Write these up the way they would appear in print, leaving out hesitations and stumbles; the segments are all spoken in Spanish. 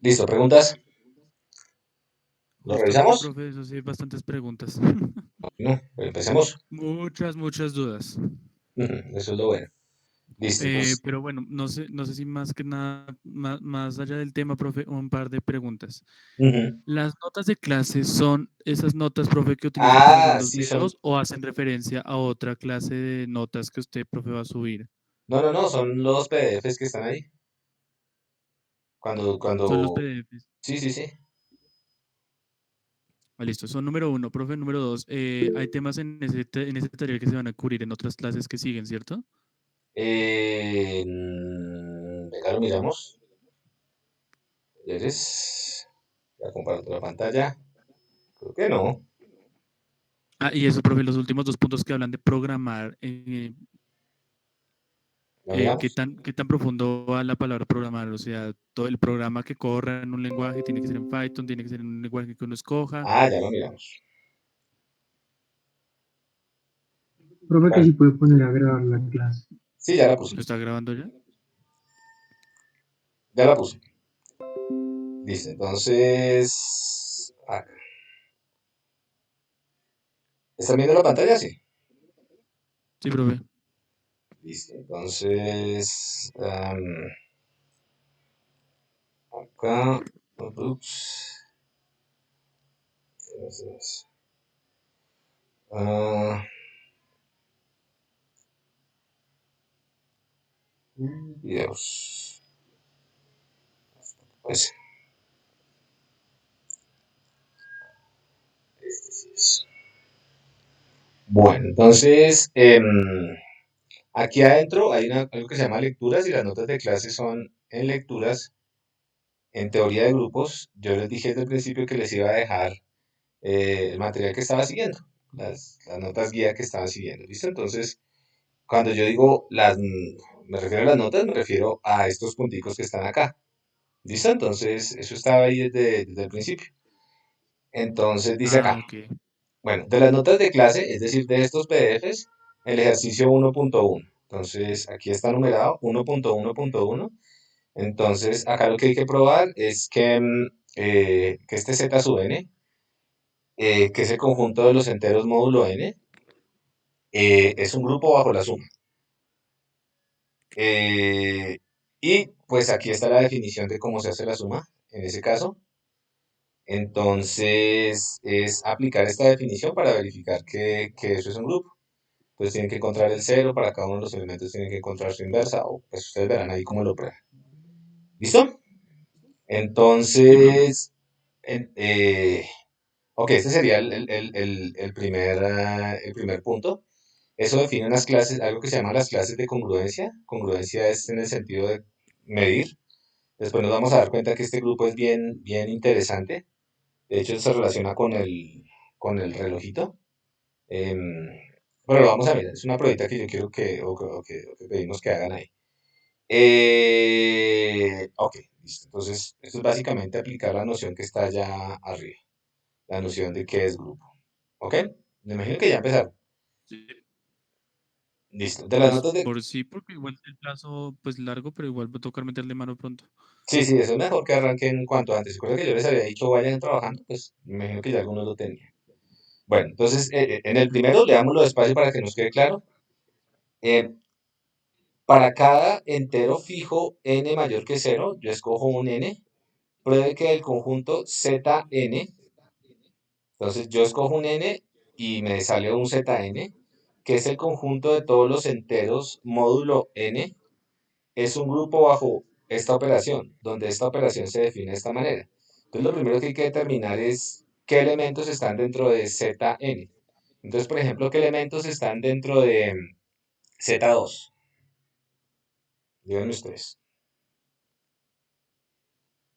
Listo, preguntas. ¿Lo Justo ahora, revisamos? profe, eso sí, hay bastantes preguntas. No, empecemos. Muchas dudas. Eso es lo bueno. Listo, entonces. Pero bueno, no sé si más que nada, más allá del tema, profe, un par de preguntas. Ujú. ¿Las notas de clase son esas notas, profe, que utiliza para ver Ah, los sí, son. videos o hacen referencia a otra clase de notas que usted, profe, va a subir? No, no, no, son los PDFs que están ahí. Son los Cuando. PDFs. Sí, sí, sí. Ah, listo, son número uno, profe. Número dos, hay temas en ese taller que se van a cubrir en otras clases que siguen, ¿cierto? Venga, lo miramos. ¿Eres? Ya comparto la pantalla. Creo que no. Ah, y eso, profe, los últimos dos puntos que hablan de programar, ¿Lo miramos? qué tan profundo va la palabra programar? O sea, todo el programa que corra en un lenguaje tiene que ser en Python, tiene que ser en un lenguaje que uno escoja. Ah, ya lo miramos. Profe, que Bueno, si puede poner a grabar la clase. sí, ya la puse. ¿Lo está grabando ya? Ya la puse. Listo, entonces. ¿Están viendo la pantalla? Sí. Sí, profe. Listo, entonces. Acá. Ups. Ah, videos. Pues, este sí es. Bueno, entonces, aquí adentro hay algo que se llama lecturas y las notas de clase son en lecturas, en teoría de grupos. Yo les dije desde el principio que les iba a dejar el material que estaba siguiendo, las notas guía que estaban siguiendo. ¿Listo? Entonces, cuando yo digo me refiero a las notas, me refiero a estos punticos que están acá. ¿Listo? Entonces, eso estaba ahí desde el principio. Entonces, dice Ah, acá. ok. Bueno, de las notas de clase, es decir, de estos PDFs, el ejercicio 1.1. Entonces, aquí está numerado 1.1.1. Entonces, acá lo que hay que probar es que este z sub n, que es el conjunto de los enteros módulo n, es un grupo bajo la suma. Eh, y pues aquí está la definición de cómo se hace la suma en ese caso. Entonces, es aplicar esta definición para verificar que eso es un grupo. Entonces tienen que encontrar el cero, para cada uno de los elementos tienen que encontrar su inversa, o pues ustedes verán ahí cómo lo prueban. ¿Listo? Sí, profe. Entonces, en- eh, ok, este sería el primer punto. Eso define unas clases, algo que se llama las clases de congruencia. Congruencia es en el sentido de medir. Después nos vamos a dar cuenta que este grupo es bien, bien interesante. De hecho, se relaciona con el relojito. Em, pero lo vamos a ver. Es una pruebita que yo quiero o que pedimos que hagan ahí. Ok, listo. Entonces, esto es básicamente aplicar la noción que está allá arriba. La noción de qué es grupo. ¿Ok? Me imagino que ya empezaron. Sí. Listo. De las Pues notas de. por sí, porque igual el plazo pues largo, pero igual va a tocar meterle mano pronto. Sí, sí, eso es mejor que arranquen cuanto antes. Recuerda que yo les había dicho vayan trabajando, pues me imagino que ya algunos lo tenían. Bueno, entonces en el primero leámoslo despacio para que nos quede claro. Eh, para cada entero fijo n mayor que cero, yo escojo un n. Pruebe que el conjunto Zn, entonces yo escojo un n y me sale un Zn, que es el conjunto de todos los enteros módulo n, es un grupo bajo esta operación, donde esta operación se define de esta manera. Entonces lo primero que hay que determinar es qué elementos están dentro de Zn. Entonces, por ejemplo, qué elementos están dentro de Z2. Díganme ustedes.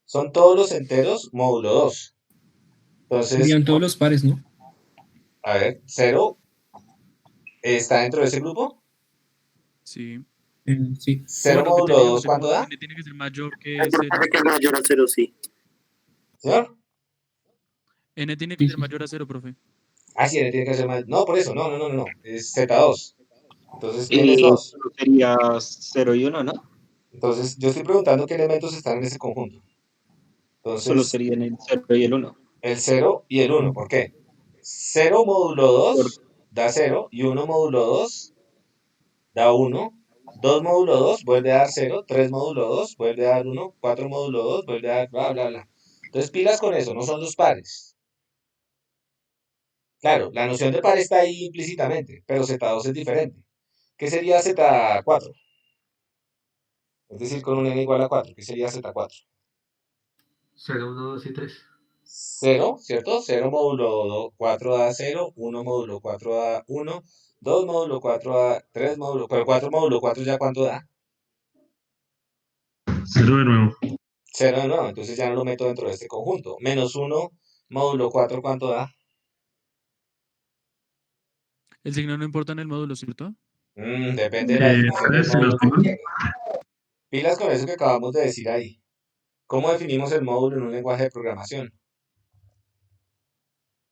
Son todos los enteros módulo 2. Entonces, Serían todos los pares, ¿no? a ver, cero está dentro de ese grupo. Sí. Sí. Cero Bueno, módulo dependiendo, 2, ¿cuánto da? n tiene que ser mayor Me que cero. parece que es mayor a cero, sí. ¿Señor? N tiene que Sí, ser sí, sí. mayor a cero, profe. Ah, sí, n tiene que ser más. No, por eso, no, no, no, no, no. Es Z2. Entonces, n es Y 2. solo sería 0 y 1, ¿no? Entonces, yo estoy preguntando qué elementos están en ese conjunto. Solo Entonces, serían el 0 y el 1. el 0 y el 1. ¿Por qué? 0 módulo 2 da 0 y 1 módulo 2 da 1. 2 módulo 2 vuelve a dar 0. 3 módulo 2 vuelve a dar 1. 4 módulo 2 vuelve a dar bla, bla, bla. Entonces, pilas con eso, no son los pares. Claro, la noción de par está ahí implícitamente, pero Z2 es diferente. ¿Qué sería Z4? Es decir, con un n igual a 4. ¿Qué sería Z4? 0, 1, 2 y 3. 0, ¿cierto? 0 módulo 4 da 0, 1 módulo 4 da 1, 2 módulo 4 da 3 módulo, pero 4 módulo 4 ya ¿cuánto da? 0 de nuevo. 0 de nuevo, entonces ya no lo meto dentro de este conjunto. Menos 1 módulo 4 ¿cuánto da? El signo no importa en el módulo, ¿cierto? Depende de la definición del 3 y los módulo que comas. quieras. Pilas con eso que acabamos de decir ahí. ¿Cómo definimos el módulo en un lenguaje de programación?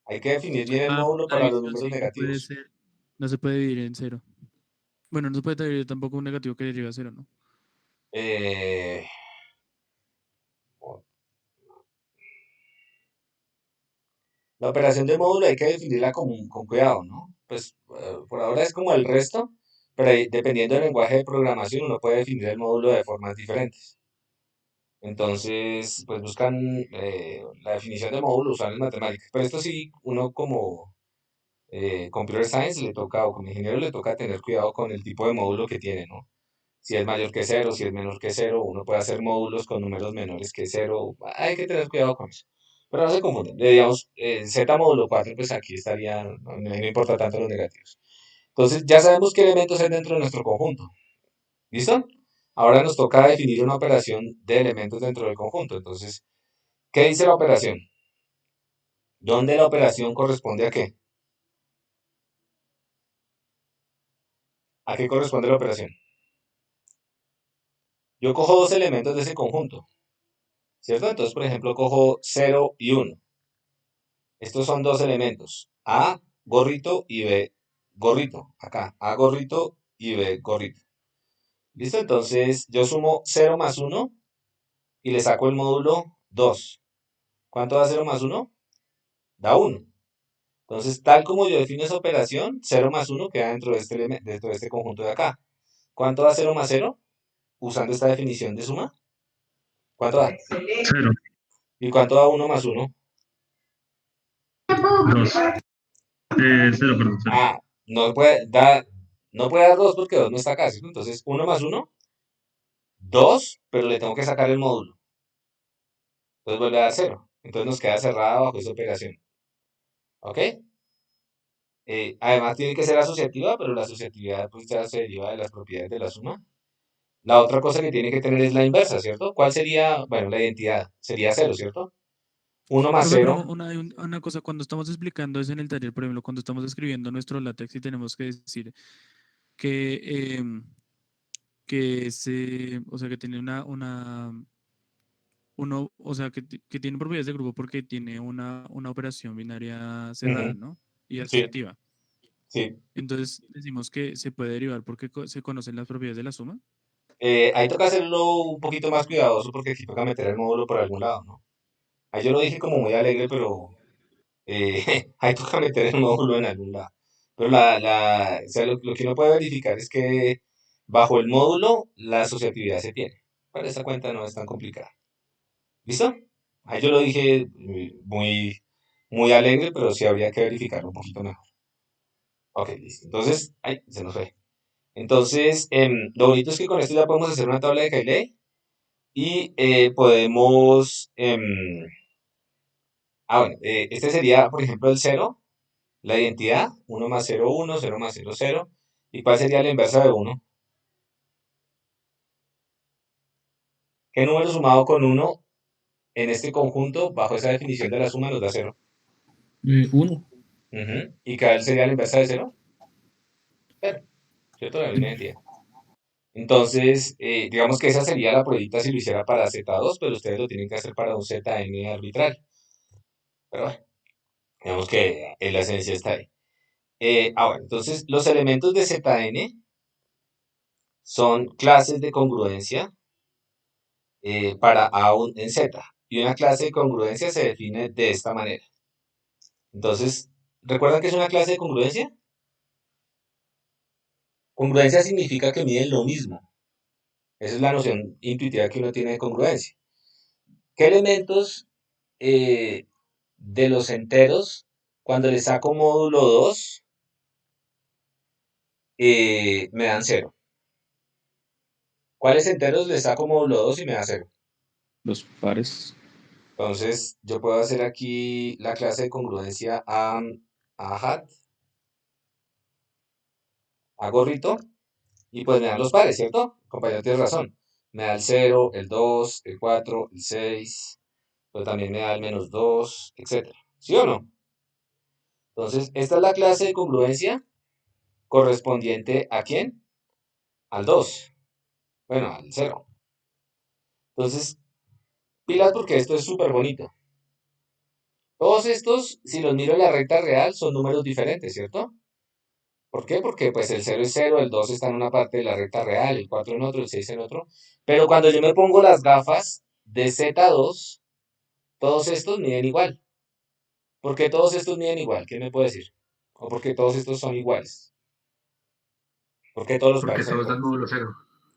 Hay que definir bien el módulo La para los división números sí no puede negativos. ser, no se puede dividir en 0. Bueno, no se puede dividir tampoco un negativo que llegue a 0, ¿no? Eh, La operación de módulo hay que definirla con cuidado, ¿no? Pues por ahora es como el resto, pero dependiendo del lenguaje de programación uno puede definir el módulo de formas diferentes. Entonces, pues buscan la definición de módulo usual en matemáticas. Pero esto sí, uno como computer science le toca, o como ingeniero le toca tener cuidado con el tipo de módulo que tiene, ¿no? Si es mayor que cero, si es menor que cero, uno puede hacer módulos con números menores que cero, hay que tener cuidado con eso. Pero no se confunden, digamos, z módulo 4 pues aquí estaría, no importa tanto los negativos. Entonces ya sabemos qué elementos hay dentro de nuestro conjunto. ¿Listo? Ahora nos toca definir una operación de elementos dentro del conjunto. Entonces, ¿qué dice la operación? ¿Dónde la operación corresponde a qué? ¿A qué corresponde la operación? Yo cojo dos elementos de ese conjunto, ¿cierto? Entonces, por ejemplo, cojo 0 y 1. Estos son dos elementos, A gorrito y B gorrito. Acá, A gorrito y B gorrito. ¿Listo? Entonces yo sumo 0 más 1 y le saco el módulo 2. ¿Cuánto da 0 más 1? Da 1. Entonces, tal como yo defino esa operación, 0 más 1 queda dentro de este conjunto de acá. ¿Cuánto da 0 más 0? Usando esta definición de suma. ¿Cuánto da? 0. ¿Y cuánto da 1 más 1? 2. 0, perdón. 0. Ah, no puede dar 2 porque 2 no está acá, ¿cierto? Entonces, 1 más 1 2, pero le tengo que sacar el módulo. Entonces vuelve a dar 0. Entonces nos queda cerrada bajo esa operación. ¿Ok? Además tiene que ser asociativa, pero la asociatividad pues ya se deriva de las propiedades de la suma. La otra cosa que tiene que tener es la inversa, ¿cierto? ¿Cuál sería? Bueno, la identidad sería 0, ¿cierto? 1 más Profe, 0. pero una cosa, cuando estamos explicando eso en el taller, por ejemplo, cuando estamos escribiendo nuestro látex y tenemos que decir que, o sea, que tiene o sea, que tiene propiedades de grupo porque tiene una operación binaria cerrada, Ujú, ¿no? Y sí, asociativa. sí. Entonces decimos que se puede derivar porque se conocen las propiedades de la suma. Ahí toca hacerlo un poquito más cuidadoso porque aquí toca meter el módulo por algún lado, ¿no? Ahí yo lo dije como muy alegre, pero ahí toca meter el módulo en algún lado. Pero o sea, lo que uno puede verificar es que bajo el módulo la asociatividad se tiene. Para esa cuenta no es tan complicada. ¿Listo? Ahí yo lo dije muy, muy alegre, pero sí habría que verificarlo un poquito mejor. Ok, listo. Entonces, ay, se nos fue. Entonces, lo bonito es que con esto ya podemos hacer una tabla de Cayley y podemos... bueno, este sería, por ejemplo, el cero. La identidad, 1 más 0, 1, 0 más 0, 0. ¿Y cuál sería la inversa de 1? ¿Qué número sumado con 1 en este conjunto, bajo esa definición de la suma, nos da 0? 1. ¿Y cuál sería la inversa de 0? 0, ¿cierto? La misma identidad. Entonces, digamos que esa sería la pruebita si lo hiciera para Z2, pero ustedes lo tienen que hacer para un Zn arbitral. Pero bueno, digamos que la esencia está ahí. Bueno, entonces los elementos de Zn son clases de congruencia para A en Z. y una clase de congruencia se define de esta manera. Entonces, ¿recuerdan qué es una clase de congruencia? Congruencia significa que miden lo mismo. Esa es la noción intuitiva que uno tiene de congruencia. ¿Qué elementos de los enteros, cuando les saco módulo 2, me dan 0? ¿Cuáles enteros les saco módulo 2 y me da 0? Los pares. Entonces, yo puedo hacer aquí la clase de congruencia a hat, a gorrito, y pues me dan los pares, ¿cierto? Compañero, tienes razón. Me da el 0, el 2, el 4, el 6, pero también me da el -2, etcétera. ¿Sí o no? Entonces, esta es la clase de congruencia correspondiente ¿a quién? Al 2. Bueno, al 0. Entonces, pilas porque esto es súper bonito. Todos estos, si los miro en la recta real, son números diferentes, ¿cierto? ¿Por qué? Porque pues el 0 es 0, el 2 está en una parte de la recta real, el 4 en otro, el 6 en otro. Pero cuando yo me pongo las gafas de Z2, todos estos miden igual. ¿Por qué todos estos miden igual? ¿Quién me puede decir? ¿O por qué todos estos son iguales? ¿Por qué todos los Porque pares son todos dan iguales? módulo 0.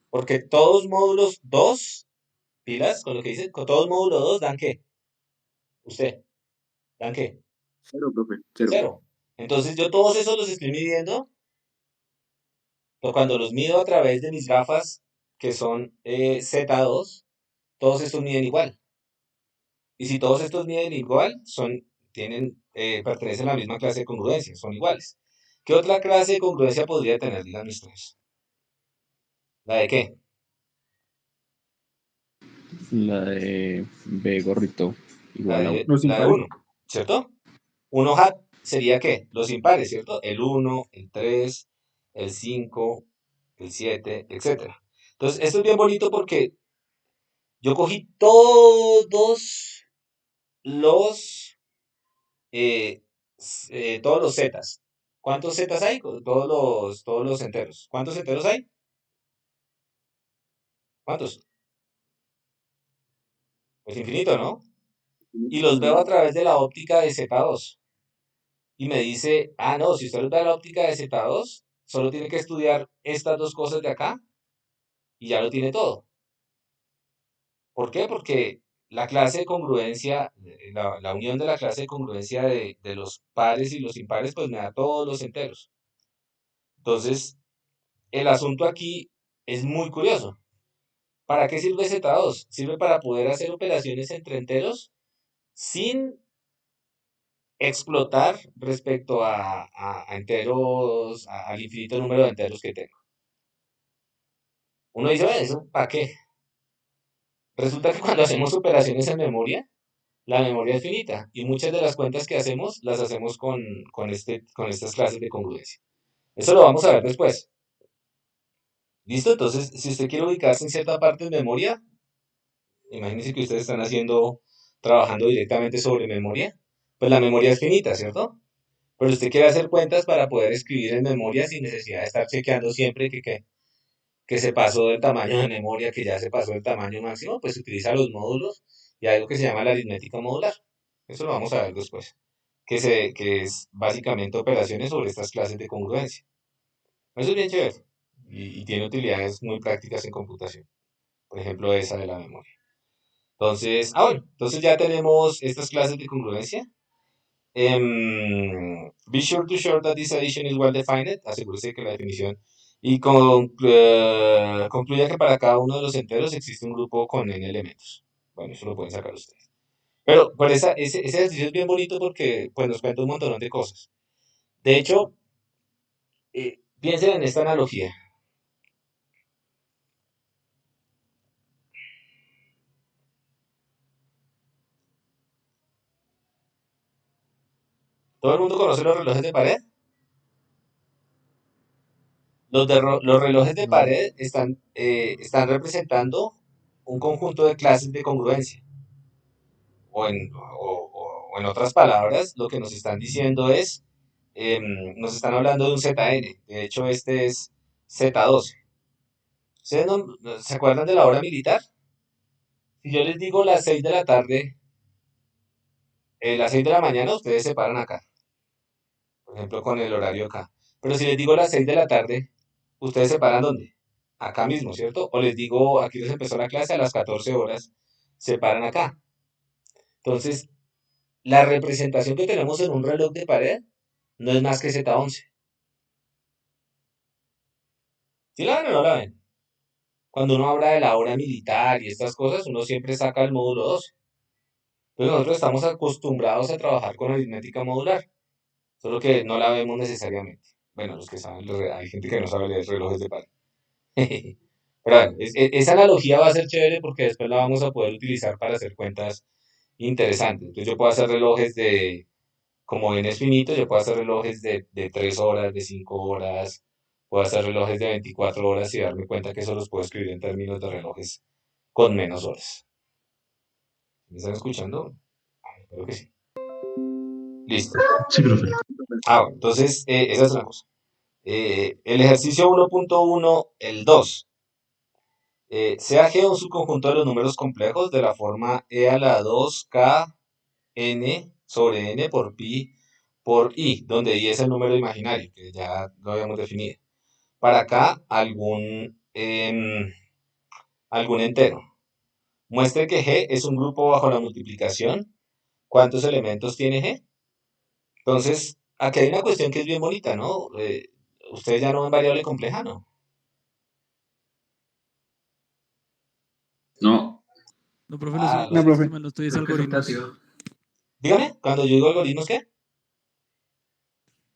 Porque todos módulos 2, pilas con lo que dice, con todos módulos 2 dan ¿qué? Usted, ¿dan qué? Cero, profe. Cero. 0. Entonces yo todos esos los estoy midiendo, pero cuando los mido a través de mis gafas, que son Z2, todos estos miden igual. Y si todos estos miden igual, pertenecen a la misma clase de congruencia, son iguales. ¿Qué otra clase de congruencia podría tener? Díganme ustedes. ¿La de qué? La de B gorrito La igual a de, los la de impares. 1, ¿cierto? 1 hat sería ¿qué? Los impares, ¿cierto? El 1, el 3, el 5, el 7, etcétera. Entonces, esto es bien bonito porque yo cogí los, eh, todos los zetas. ¿Cuántos zetas hay? Todos los enteros. ¿Cuántos enteros hay? ¿Cuántos? Pues infinito, ¿no? Y los veo a través de la óptica de Z2. Y me dice, ah, no, si usted los ve a la óptica de Z2, solo tiene que estudiar estas dos cosas de acá y ya lo tiene todo. ¿Por qué? Porque la clase de congruencia, la unión de la clase de congruencia de los pares y los impares, pues me da todos los enteros. Entonces, el asunto aquí es muy curioso. ¿Para qué sirve Z2? Sirve para poder hacer operaciones entre enteros sin explotar respecto a enteros, al infinito número de enteros que tengo. Uno dice, bueno, ¿eso para qué? Resulta que cuando hacemos operaciones en memoria, la memoria es finita y muchas de las cuentas que hacemos las hacemos con estas clases de congruencia. Eso lo vamos a ver después. ¿Listo? Entonces, si usted quiere ubicarse en cierta parte de memoria, imagínense que ustedes están trabajando directamente sobre memoria, pues la memoria es finita, ¿cierto? Pero usted quiere hacer cuentas para poder escribir en memoria sin necesidad de estar chequeando siempre que se pasó del tamaño de memoria, que ya se pasó del tamaño máximo, pues utiliza los módulos y algo que se llama la aritmética modular. Eso lo vamos a ver después, que es básicamente operaciones sobre estas clases de congruencia. Eso es bien chévere y tiene utilidades muy prácticas en computación. Por ejemplo, esa de la memoria. Entonces, bueno, entonces ya tenemos estas clases de congruencia. Be sure to show that this addition is well defined. Asegúrese que la definición y concluya que para cada uno de los enteros existe un grupo con n elementos. Bueno, eso lo pueden sacar ustedes. Pero ese ejercicio es bien bonito porque pues, nos cuenta un montón de cosas. De hecho, piensen en esta analogía. ¿Todo el mundo conoce los relojes de pared? Los relojes de No. pared están representando un conjunto de clases de congruencia. O en otras palabras, lo que nos están diciendo es, nos están hablando de un ZN. De hecho, este es Z12. ¿Ustedes se acuerdan de la hora militar? Si yo les digo las 6 de la tarde, las 6 de la mañana, ustedes se paran acá, por ejemplo, con el horario acá. Pero si les digo las 6 de la tarde, ¿ustedes se paran dónde? Acá mismo, ¿cierto? O les digo, aquí les empezó la clase a las 14 horas, se paran acá. Entonces, la representación que tenemos en un reloj de pared no es más que Z11. ¿Sí la ven o no la ven? Cuando uno habla de la hora militar y estas cosas, uno siempre saca el módulo 12. Entonces nosotros estamos acostumbrados a trabajar con aritmética modular, solo que no la vemos necesariamente. Bueno, los que saben, hay gente que no sabe leer relojes de pared. Pero bueno, esa analogía va a ser chévere porque después la vamos a poder utilizar para hacer cuentas interesantes. Entonces yo puedo hacer relojes de, como en es finito, yo puedo hacer relojes de 3 horas, de 5 horas, puedo hacer relojes de 24 horas y darme cuenta que eso los puedo escribir en términos de relojes con menos horas. ¿Me están escuchando? Creo que sí. Listo. Sí, profe. Bueno, entonces esa es una cosa. El ejercicio 1.1, el 2. Sea G un subconjunto de los números complejos de la forma e a la 2k n sobre n por pi por i, donde i es el número imaginario, que ya lo habíamos definido. Para acá, algún entero. Muestre que G es un grupo bajo la multiplicación. ¿Cuántos elementos tiene G? Entonces, aquí hay una cuestión que es bien bonita, ¿no? Ustedes ya no ven variable compleja, ¿no? No, No, profe, lo Ah, siguiente, si mal no estoy, es Creo que es algoritmos. optativo. dígame, cuando yo digo algoritmos, ¿qué?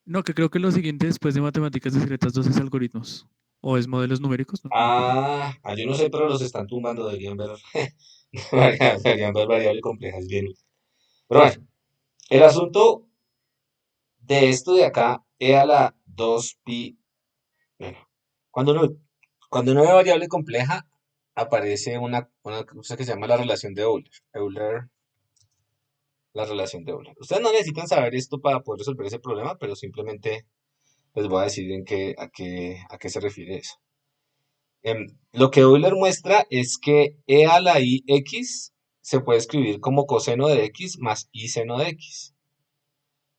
No, que creo que lo siguiente después de matemáticas discretas 2 es algoritmos. O es modelos numéricos, no me acuerdo. Yo no sé, pero los están tumbando, deberían ver, deberían ver variable compleja, es bien útil. Pero bueno, el asunto de esto de acá, e a la 2pi, bueno, cuando uno, cuando uno ve variable compleja, aparece una cosa que se llama la relación de Euler, la relación de Euler. Ustedes no necesitan saber esto para poder resolver ese problema, pero simplemente les voy a decir a qué se refiere eso. Lo que Euler muestra es que e a la i x se puede escribir como coseno de x más i seno de x.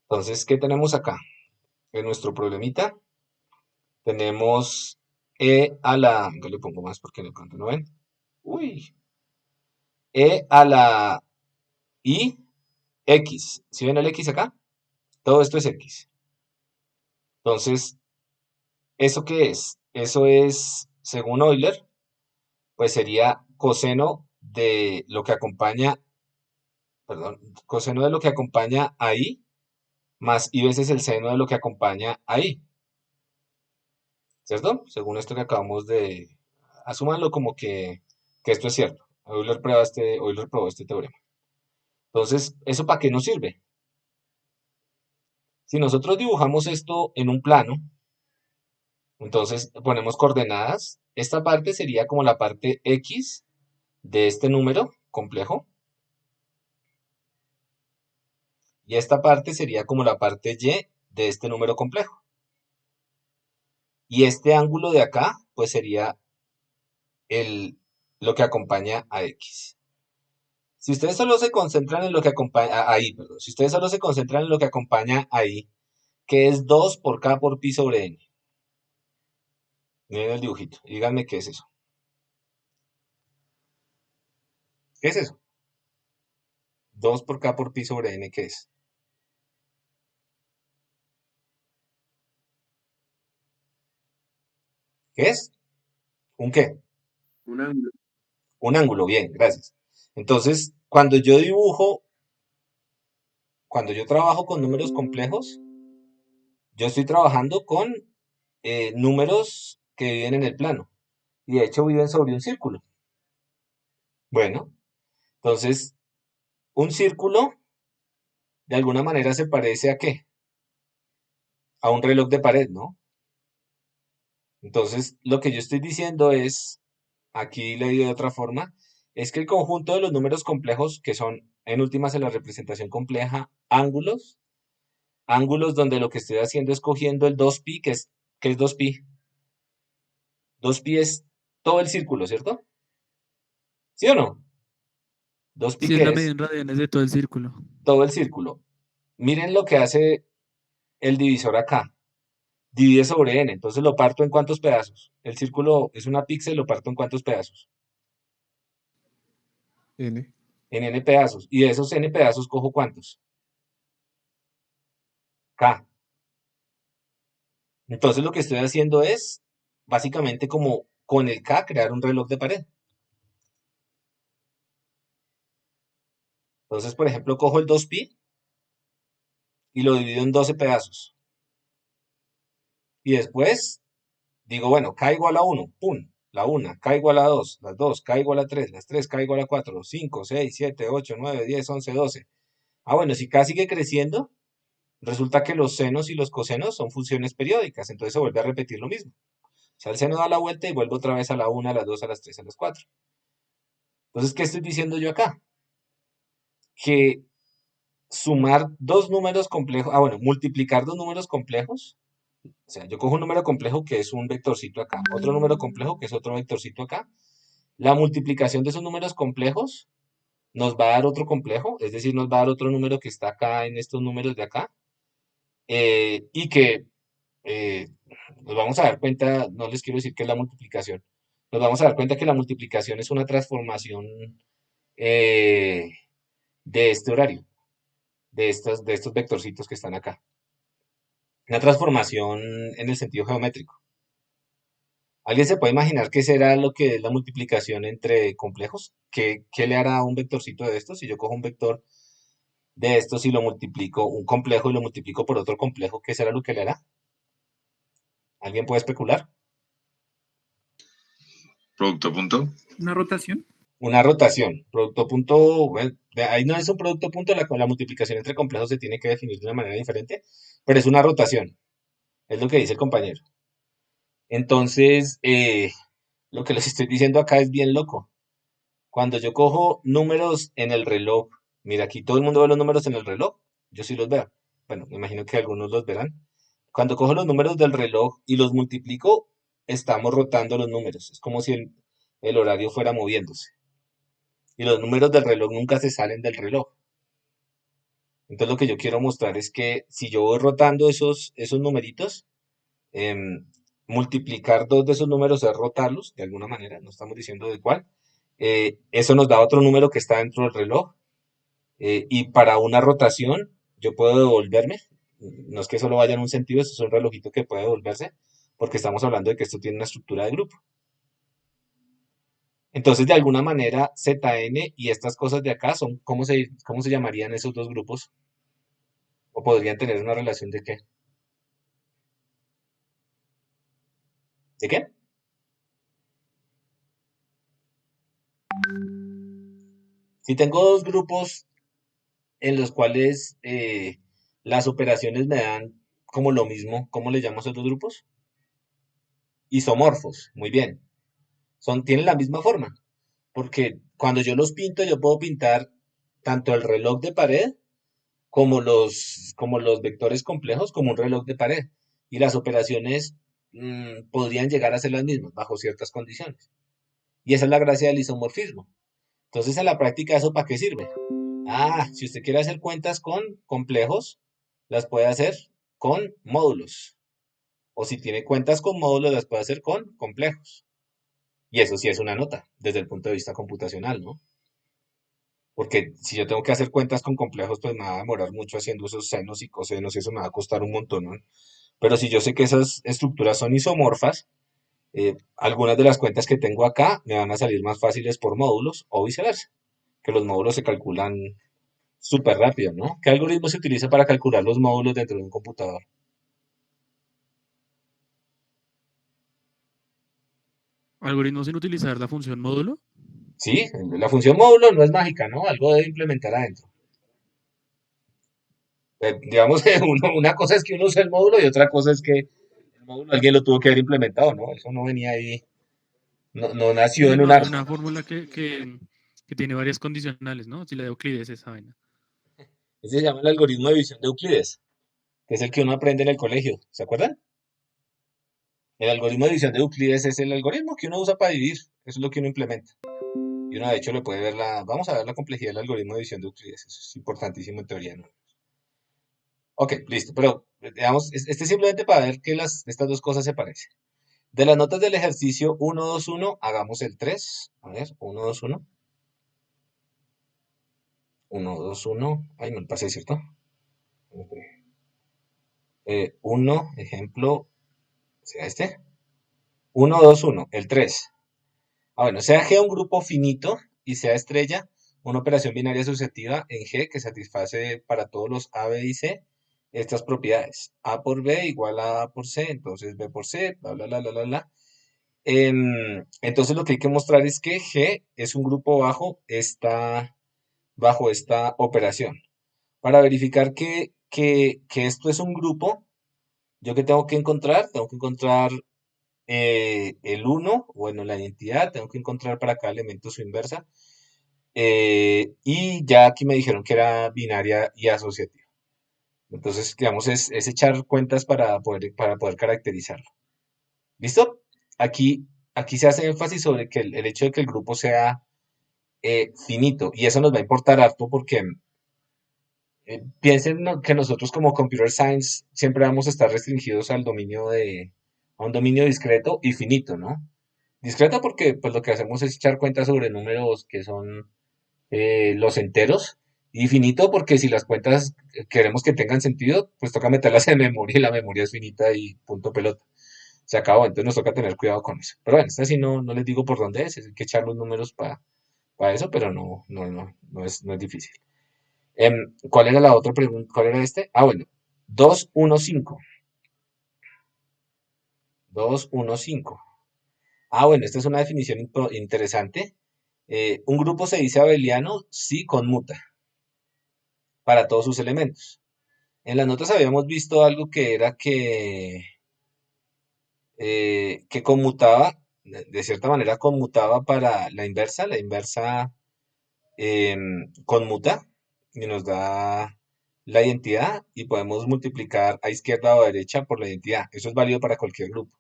Entonces, ¿qué tenemos acá? En nuestro problemita tenemos yo le pongo más porque de pronto no ven. Uy, e a la i x. ¿Sí ven el x acá? Todo esto es x. Entonces, ¿eso qué es? Eso es, según Euler, pues sería coseno de lo que acompaña, perdón, coseno de lo que acompaña ahí, más i veces el seno de lo que acompaña ahí, ¿cierto? Según esto que acabamos de, asúmanlo como que esto es cierto. Euler probó este teorema. Entonces, ¿eso para qué nos sirve? Si nosotros dibujamos esto en un plano, entonces ponemos coordenadas, esta parte sería como la parte x de este número complejo, y esta parte sería como la parte y de este número complejo. Y este ángulo de acá, pues sería lo que acompaña a x. Si ustedes solo se concentran en lo que acompaña ahí, perdón, si ustedes solo se concentran en lo que acompaña ahí, que es 2 por k por pi sobre n. Miren el dibujito, díganme qué es eso. ¿Qué es eso? 2 por k por pi sobre n, ¿qué es? ¿Qué es? ¿Un qué? un ángulo. Un ángulo, bien, gracias. Entonces, cuando yo trabajo con números complejos, yo estoy trabajando con números que viven en el plano. Y de hecho viven sobre un círculo. Bueno, entonces, un círculo de alguna manera se parece ¿a qué? A un reloj de pared, ¿no? Entonces, lo que yo estoy diciendo es, aquí leído de otra forma, es que el conjunto de los números complejos, que son en últimas en la representación compleja, ángulos donde lo que estoy haciendo es cogiendo el 2pi, ¿qué es 2pi? 2pi es todo el círculo, ¿cierto? ¿Sí o no? 2 pi Sí, es que la medida es en radianes de todo el círculo. todo el círculo. Miren lo que hace el divisor acá. Divide sobre n, entonces lo parto en cuántos pedazos. El círculo es una píxel, lo parto en cuántos pedazos. N. En n pedazos. Y de esos n pedazos cojo cuántos. K. Entonces lo que estoy haciendo es básicamente como con el K crear un reloj de pared. Entonces, por ejemplo, cojo el 2pi y lo divido en 12 pedazos. Y después digo, bueno, K igual a 1, pum, la 1, K igual a 2, las 2, K igual a 3, las 3, K igual a 4, 5, 6, 7, 8, 9, 10, 11, 12. Ah, bueno, si K sigue creciendo, resulta que los senos y los cosenos son funciones periódicas, entonces se vuelve a repetir lo mismo. O sea, el seno da la vuelta y vuelve otra vez a la 1, a las 2, a las 3, a las 4. Entonces, ¿qué estoy diciendo yo acá? Que sumar dos números complejos, bueno, multiplicar dos números complejos, o sea, yo cojo un número complejo que es un vectorcito acá, otro número complejo que es otro vectorcito acá, la multiplicación de esos números complejos nos va a dar otro complejo, es decir, nos va a dar otro número que está acá en estos números de acá, y que eh, nos vamos a dar cuenta, no les quiero decir que es la multiplicación, nos vamos a dar cuenta que la multiplicación es una transformación eh, de este horario, de estos vectorcitos que están acá. Una transformación en el sentido geométrico. ¿Alguien se puede imaginar qué será lo que es la multiplicación entre complejos? ¿Qué le hará a un vectorcito de estos? Si yo cojo un vector de estos y lo multiplico, un complejo y lo multiplico por otro complejo, ¿qué será lo que le hará? ¿Alguien puede especular? Producto punto. ¿Una rotación? Una rotación. Producto punto, bueno, ahí no es un producto punto, la multiplicación entre complejos se tiene que definir de una manera diferente, pero es una rotación, es lo que dice el compañero. Entonces, lo que les estoy diciendo acá es bien loco. Cuando yo cojo números en el reloj, mira, aquí todo el mundo ve los números en el reloj, yo sí los veo. Bueno, me imagino que algunos los verán. Cuando cojo los números del reloj y los multiplico, estamos rotando los números. Es como si el horario fuera moviéndose. Y los números del reloj nunca se salen del reloj. Entonces lo que yo quiero mostrar es que si yo voy rotando esos numeritos, em, multiplicar dos de esos números es rotarlos, de alguna manera, no estamos diciendo de cuál. Eso nos da otro número que está dentro del reloj. Y para una rotación, yo puedo devolverme. No es que solo vaya en un sentido, esto es un relojito que puede devolverse, porque estamos hablando de que esto tiene una estructura de grupo. Entonces, de alguna manera, ZN y estas cosas de acá son, ¿cómo se llamarían esos dos grupos? ¿O podrían tener una relación de qué? ¿De qué? Si tengo dos grupos en los cuales las operaciones me dan como lo mismo, ¿cómo le llamo a esos dos grupos? Isomorfos, muy bien. Tienen la misma forma, porque cuando yo los pinto, yo puedo pintar tanto el reloj de pared como los vectores complejos como un reloj de pared. Y las operaciones podrían llegar a ser las mismas bajo ciertas condiciones. Y esa es la gracia del isomorfismo. Entonces, en la práctica, ¿eso para qué sirve? Ah, si usted quiere hacer cuentas con complejos, las puede hacer con módulos. O si tiene cuentas con módulos, las puede hacer con complejos. Y eso sí es una nota desde el punto de vista computacional, ¿no? Porque si yo tengo que hacer cuentas con complejos, pues me va a demorar mucho haciendo esos senos y cosenos y eso me va a costar un montón, ¿no? Pero si yo sé que esas estructuras son isomorfas, algunas de las cuentas que tengo acá me van a salir más fáciles por módulos o viceversa, que los módulos se calculan súper rápido, ¿no? ¿Qué algoritmo se utiliza para calcular los módulos dentro de un computador? Algoritmo sin utilizar la función módulo. Sí, la función módulo no es mágica, ¿no? Algo debe implementar adentro. Digamos, una cosa es que uno usa el módulo y otra cosa es que el módulo alguien lo tuvo que haber implementado, ¿no? Eso no venía ahí, no nació Sí, en no, una... hay una fórmula que tiene varias condicionales, ¿no? Si la de Euclides, esa vaina. Ese se llama el algoritmo de división de Euclides, que es el que uno aprende en el colegio, ¿se acuerdan? El algoritmo de división de Euclides es el algoritmo que uno usa para dividir, eso es lo que uno implementa. Y Y uno de hecho le puede ver vamos a ver la complejidad del algoritmo de división de Euclides, eso es importantísimo en teoría, ¿no? Ok, listo, pero digamos, este es simplemente para ver que estas dos cosas se parecen. De las notas del ejercicio 1, 2, 1, hagamos el 3. A ver, 1, 2, 1. 1, 2, 1. Ay, me lo pasé, ¿cierto? 1, ejemplo, ¿será este? 1, 2, 1, el 3. Bueno, sea G un grupo finito y sea estrella una operación binaria sucesiva en G que satisface para todos los A, B y C estas propiedades. A por B igual a A por C, entonces B por C, bla, bla, bla, bla, bla, bla. Entonces lo que hay que mostrar es que G es un grupo bajo esta operación. Para verificar que esto es un grupo, ¿yo qué tengo que encontrar? Tengo que encontrar el 1, bueno, la identidad, tengo que encontrar para cada elemento su inversa. Y ya aquí me dijeron que era binaria y asociativa. Entonces, digamos, es echar cuentas para poder caracterizarlo. ¿Listo? Aquí se hace énfasis sobre que el hecho de que el grupo sea finito, y eso nos va a importar harto porque piensen que nosotros como Computer Science siempre vamos a estar restringidos a un dominio discreto y finito, ¿no? Discreto porque pues lo que hacemos es echar cuentas sobre números que son los enteros, y finito porque si las cuentas queremos que tengan sentido, pues toca meterlas en memoria y la memoria es finita y punto pelota. Se acabó, entonces nos toca tener cuidado con eso. Pero bueno, esta sí no les digo por dónde es, hay que echar los números para eso, pero no es difícil. ¿Cuál era la otra pregunta? ¿Cuál era este? Ah, bueno, 2, 1, 5. 2, 1, 5. Ah, bueno, esta es una definición interesante. Un grupo se dice abeliano si conmuta para todos sus elementos. En las notas habíamos visto algo que era que conmutaba, de cierta manera conmutaba para la inversa. La inversa conmuta y nos da la identidad y podemos multiplicar a izquierda o a derecha por la identidad. Eso es válido para cualquier grupo.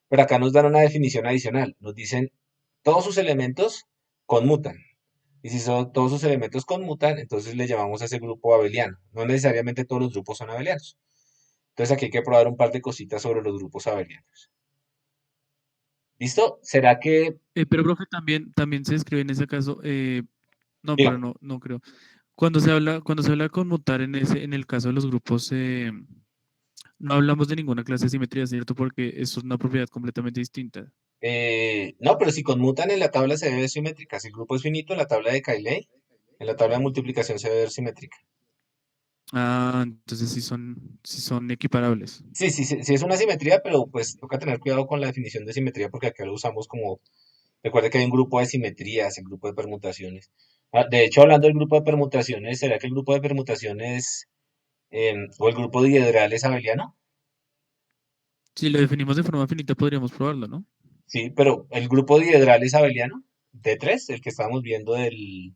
Pero acá nos dan una definición adicional. Nos dicen todos sus elementos conmutan. Y si todos sus elementos conmutan, entonces le llamamos a ese grupo abeliano. No necesariamente todos los grupos son abelianos. Entonces aquí hay que probar un par de cositas sobre los grupos abelianos. ¿Listo? ¿Será que... Pero, profe, también se escribe en ese caso, no, pero Dígame. no creo. Cuando se habla de conmutar en el caso de los grupos, no hablamos de ninguna clase de simetría, ¿cierto? Porque eso es una propiedad completamente distinta. No, pero si conmutan en la tabla se debe ver simétrica. Si el grupo es finito, en la tabla de Cayley, en la tabla de multiplicación se debe ver simétrica. Ah, entonces sí son equiparables. Sí, sí, sí, sí es una simetría, pero pues toca tener cuidado con la definición de simetría porque acá lo usamos como... Recuerda que hay un grupo de simetrías, un grupo de permutaciones. De hecho, hablando del grupo de permutaciones, ¿será que el grupo de permutaciones o el grupo diedral es abeliano? Si lo definimos de forma finita, podríamos probarlo, ¿no? Sí, pero el grupo diedral es abeliano. D3, el que estábamos viendo ¿ese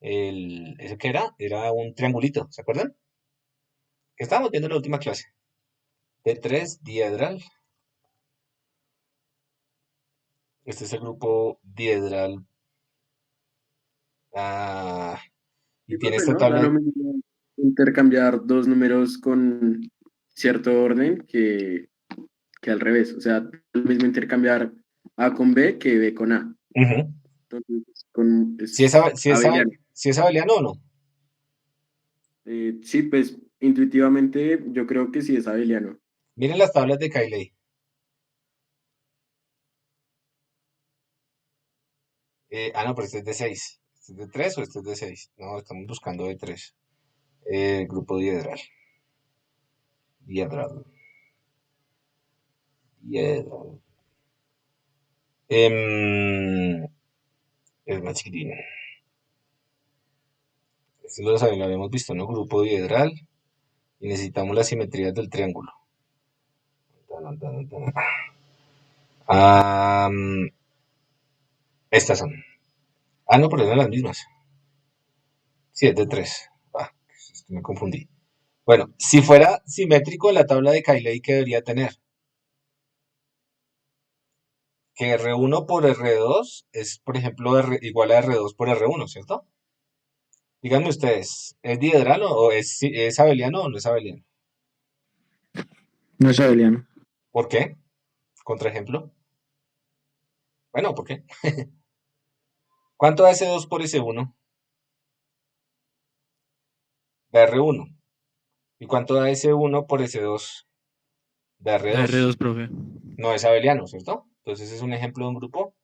qué era? Era un triangulito, ¿se acuerdan? Que estábamos viendo en la última clase. D3, diedral. Este es el grupo diedral. Ah, y Sí, tiene profe, esta ¿no? Da tabla. lo mismo intercambiar dos números con cierto orden que al revés. O sea, da lo mismo intercambiar A con B que B con A. Ujú. Entonces, Si es, es abeliano. si es abeliano o no. Sí, pues intuitivamente yo creo que sí es abeliano. Miren las tablas de Cayley. No, pero este es de 6. ¿Este es de 3 o este es de 6? No, estamos buscando de 3. Grupo diedral. Diedral. Diedral. Es más chiquitín. Este lo habíamos visto, ¿no? Grupo diedral. Y necesitamos las simetrías del triángulo. Tan, tan, tan. Estas son. No, pero eran las mismas. Sí, es de 3. Es que me confundí. Bueno, si fuera simétrico la tabla de Cayley, ¿qué debería tener? que R1 por R2 es, por ejemplo, igual a R2 por R1, ¿cierto? Díganme ustedes, ¿es dihedral o es abeliano o no es abeliano? No es abeliano. ¿Por qué? Contraejemplo. Bueno, ¿por qué? ¿Cuánto da S2 por S1? Da R1. ¿Y cuánto da S1 por S2? Da La R2. R2, profe. No es abeliano, ¿cierto? Entonces es un ejemplo de un grupo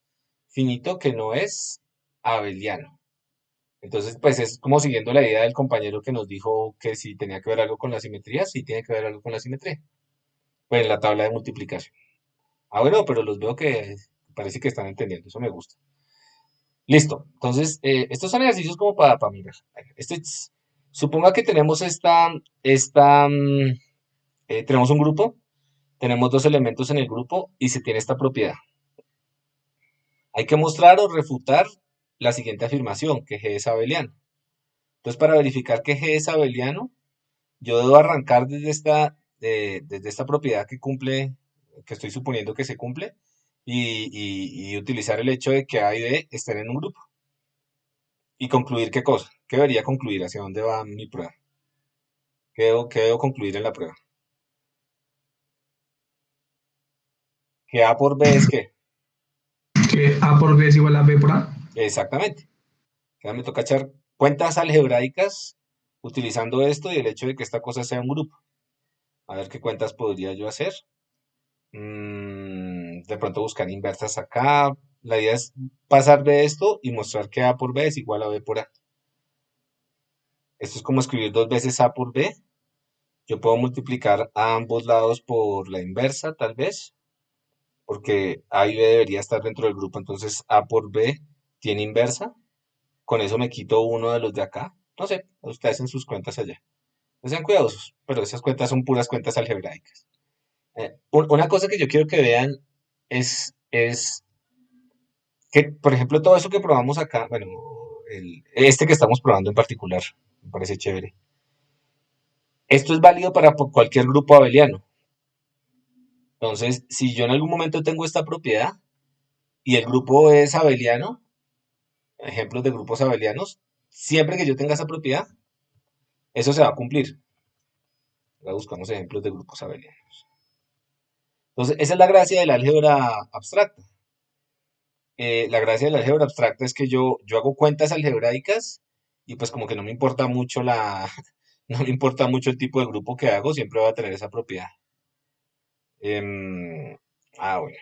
finito que no es abeliano. Entonces, pues es como siguiendo la idea del compañero que nos dijo que si tenía que ver algo con la simetría, sí tiene que ver algo con la simetría. Pues en la tabla de multiplicación. Ah, bueno, pero los veo que parece que están entendiendo, eso me gusta. Listo, entonces, estos son ejercicios como para mirar. Suponga que tenemos tenemos un grupo, tenemos dos elementos en el grupo y se tiene esta propiedad. Hay que mostrar o refutar la siguiente afirmación, que G es abeliano. Entonces, para verificar que G es abeliano, yo debo arrancar desde esta propiedad que cumple, que estoy suponiendo que se cumple, y utilizar el hecho de que A y B estén en un grupo. Y concluir qué cosa, qué debería concluir, hacia dónde va mi prueba, qué debo concluir en la prueba. Que A por B es qué, Que A por B es igual a B por A. exactamente. Ahora me toca echar cuentas algebraicas utilizando esto y el hecho de que esta cosa sea un grupo. A ver qué cuentas podría yo hacer. De pronto buscar inversas acá. La idea es pasar de esto y mostrar que A por B es igual a B por A. Esto es como escribir dos veces A por B. Yo puedo multiplicar a ambos lados por la inversa, tal vez, porque A y B debería estar dentro del grupo. Entonces A por B tiene inversa. Con eso me quito uno de los de acá. No sé, ustedes hacen sus cuentas allá. No sean cuidadosos, pero esas cuentas son puras cuentas algebraicas. Una cosa que yo quiero que vean es que, por ejemplo, todo eso que probamos acá, bueno, este que estamos probando en particular, me parece chévere. Esto es válido para cualquier grupo abeliano. Entonces, si yo en algún momento tengo esta propiedad y el grupo es abeliano, ejemplos de grupos abelianos, siempre que yo tenga esa propiedad, eso se va a cumplir. Ahora buscamos ejemplos de grupos abelianos. Entonces, esa es la gracia del álgebra abstracta. La gracia del álgebra abstracta es que yo hago cuentas algebraicas y pues como que no me importa mucho no me importa mucho el tipo de grupo que hago, siempre va a tener esa propiedad. Em, bueno,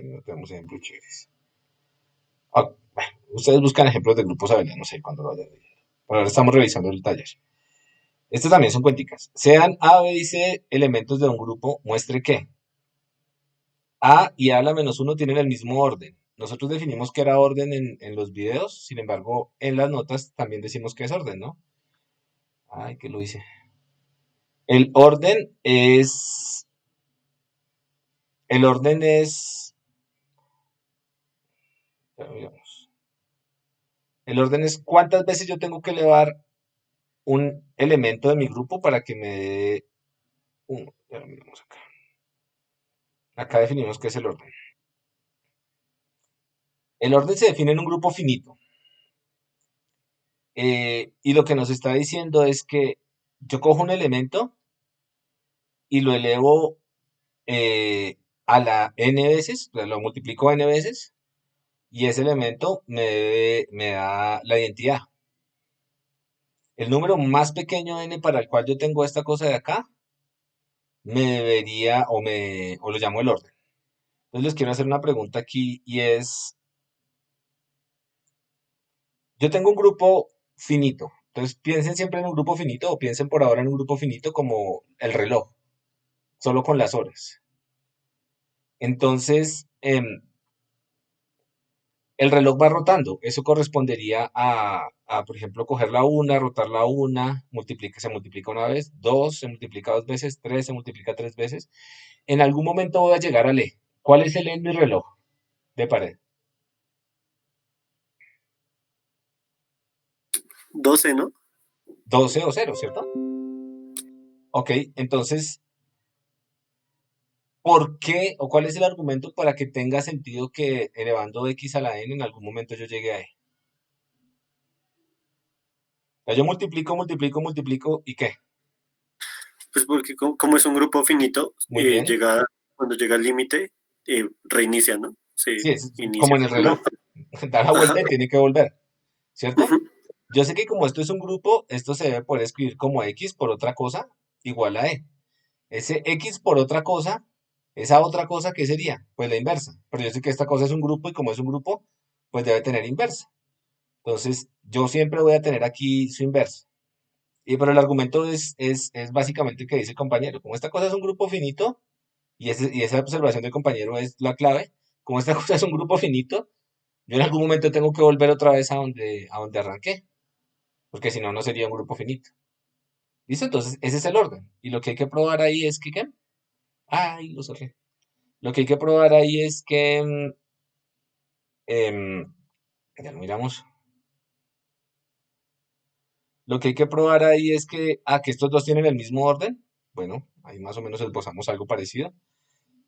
no tenemos ejemplos chéveres. Bueno, ustedes buscan ejemplos de grupos abelianos ahí cuando lo vayan leyendo. Por ahora estamos revisando el taller. Estas también son cuenticas. Sean A, B y C elementos de un grupo, muestre que A y A la menos 1 tienen el mismo orden. Nosotros definimos que era orden en los videos, sin embargo, en las notas también decimos que es orden, ¿no? Ay, que lo hice. El orden es. El orden es. Ya miramos. El orden es cuántas veces yo tengo que elevar un elemento de mi grupo para que me dé 1. Ya lo miramos acá. Acá definimos qué es el orden. El orden se define en un grupo finito. Y lo que nos está diciendo es que yo cojo un elemento y lo elevo a la n veces, o sea, lo multiplico n veces, y ese elemento me da la identidad. El número más pequeño n para el cual yo tengo esta cosa de acá, me debería, o lo llamo el orden. Entonces les quiero hacer una pregunta aquí, y es, yo tengo un grupo finito, entonces piensen siempre en un grupo finito, o piensen por ahora en un grupo finito como el reloj, solo con las horas. Entonces, el reloj va rotando. Eso correspondería por ejemplo, coger la una, rotar la una, se multiplica una vez, dos, se multiplica dos veces, tres, se multiplica tres veces. En algún momento voy a llegar al E. ¿Cuál es el E en mi reloj de pared? 12, ¿no? 12 o cero, ¿cierto? Ok, entonces, ¿por qué o cuál es el argumento para que tenga sentido que elevando x a la n en algún momento yo llegue a e? O sea, yo multiplico, ¿y qué? Pues porque como es un grupo finito, Muy bien. cuando llega al límite, reinicia, ¿no? Se Sí, es inicia. como en el reloj. Da la Ajá. vuelta y tiene que volver, ¿cierto? Ujú. Yo sé que como esto es un grupo, esto se debe poder escribir como x por otra cosa igual a e. Ese x por otra cosa, esa otra cosa, ¿qué sería? Pues la inversa. Pero yo sé que esta cosa es un grupo y como es un grupo, pues debe tener inversa. Entonces, yo siempre voy a tener aquí su inversa. Pero el argumento es básicamente el que dice el compañero. Como esta cosa es un grupo finito, y esa observación del compañero es la clave, como esta cosa es un grupo finito, yo en algún momento tengo que volver otra vez a donde arranqué, porque si no, no sería un grupo finito. ¿Listo? Entonces, ese es el orden. Y lo que hay que probar ahí es que, ¿qué? Ay, lo cerré. Lo que hay que probar ahí es que, ya lo miramos. Lo que hay que probar ahí es que estos dos tienen el mismo orden. Bueno, ahí más o menos esbozamos algo parecido.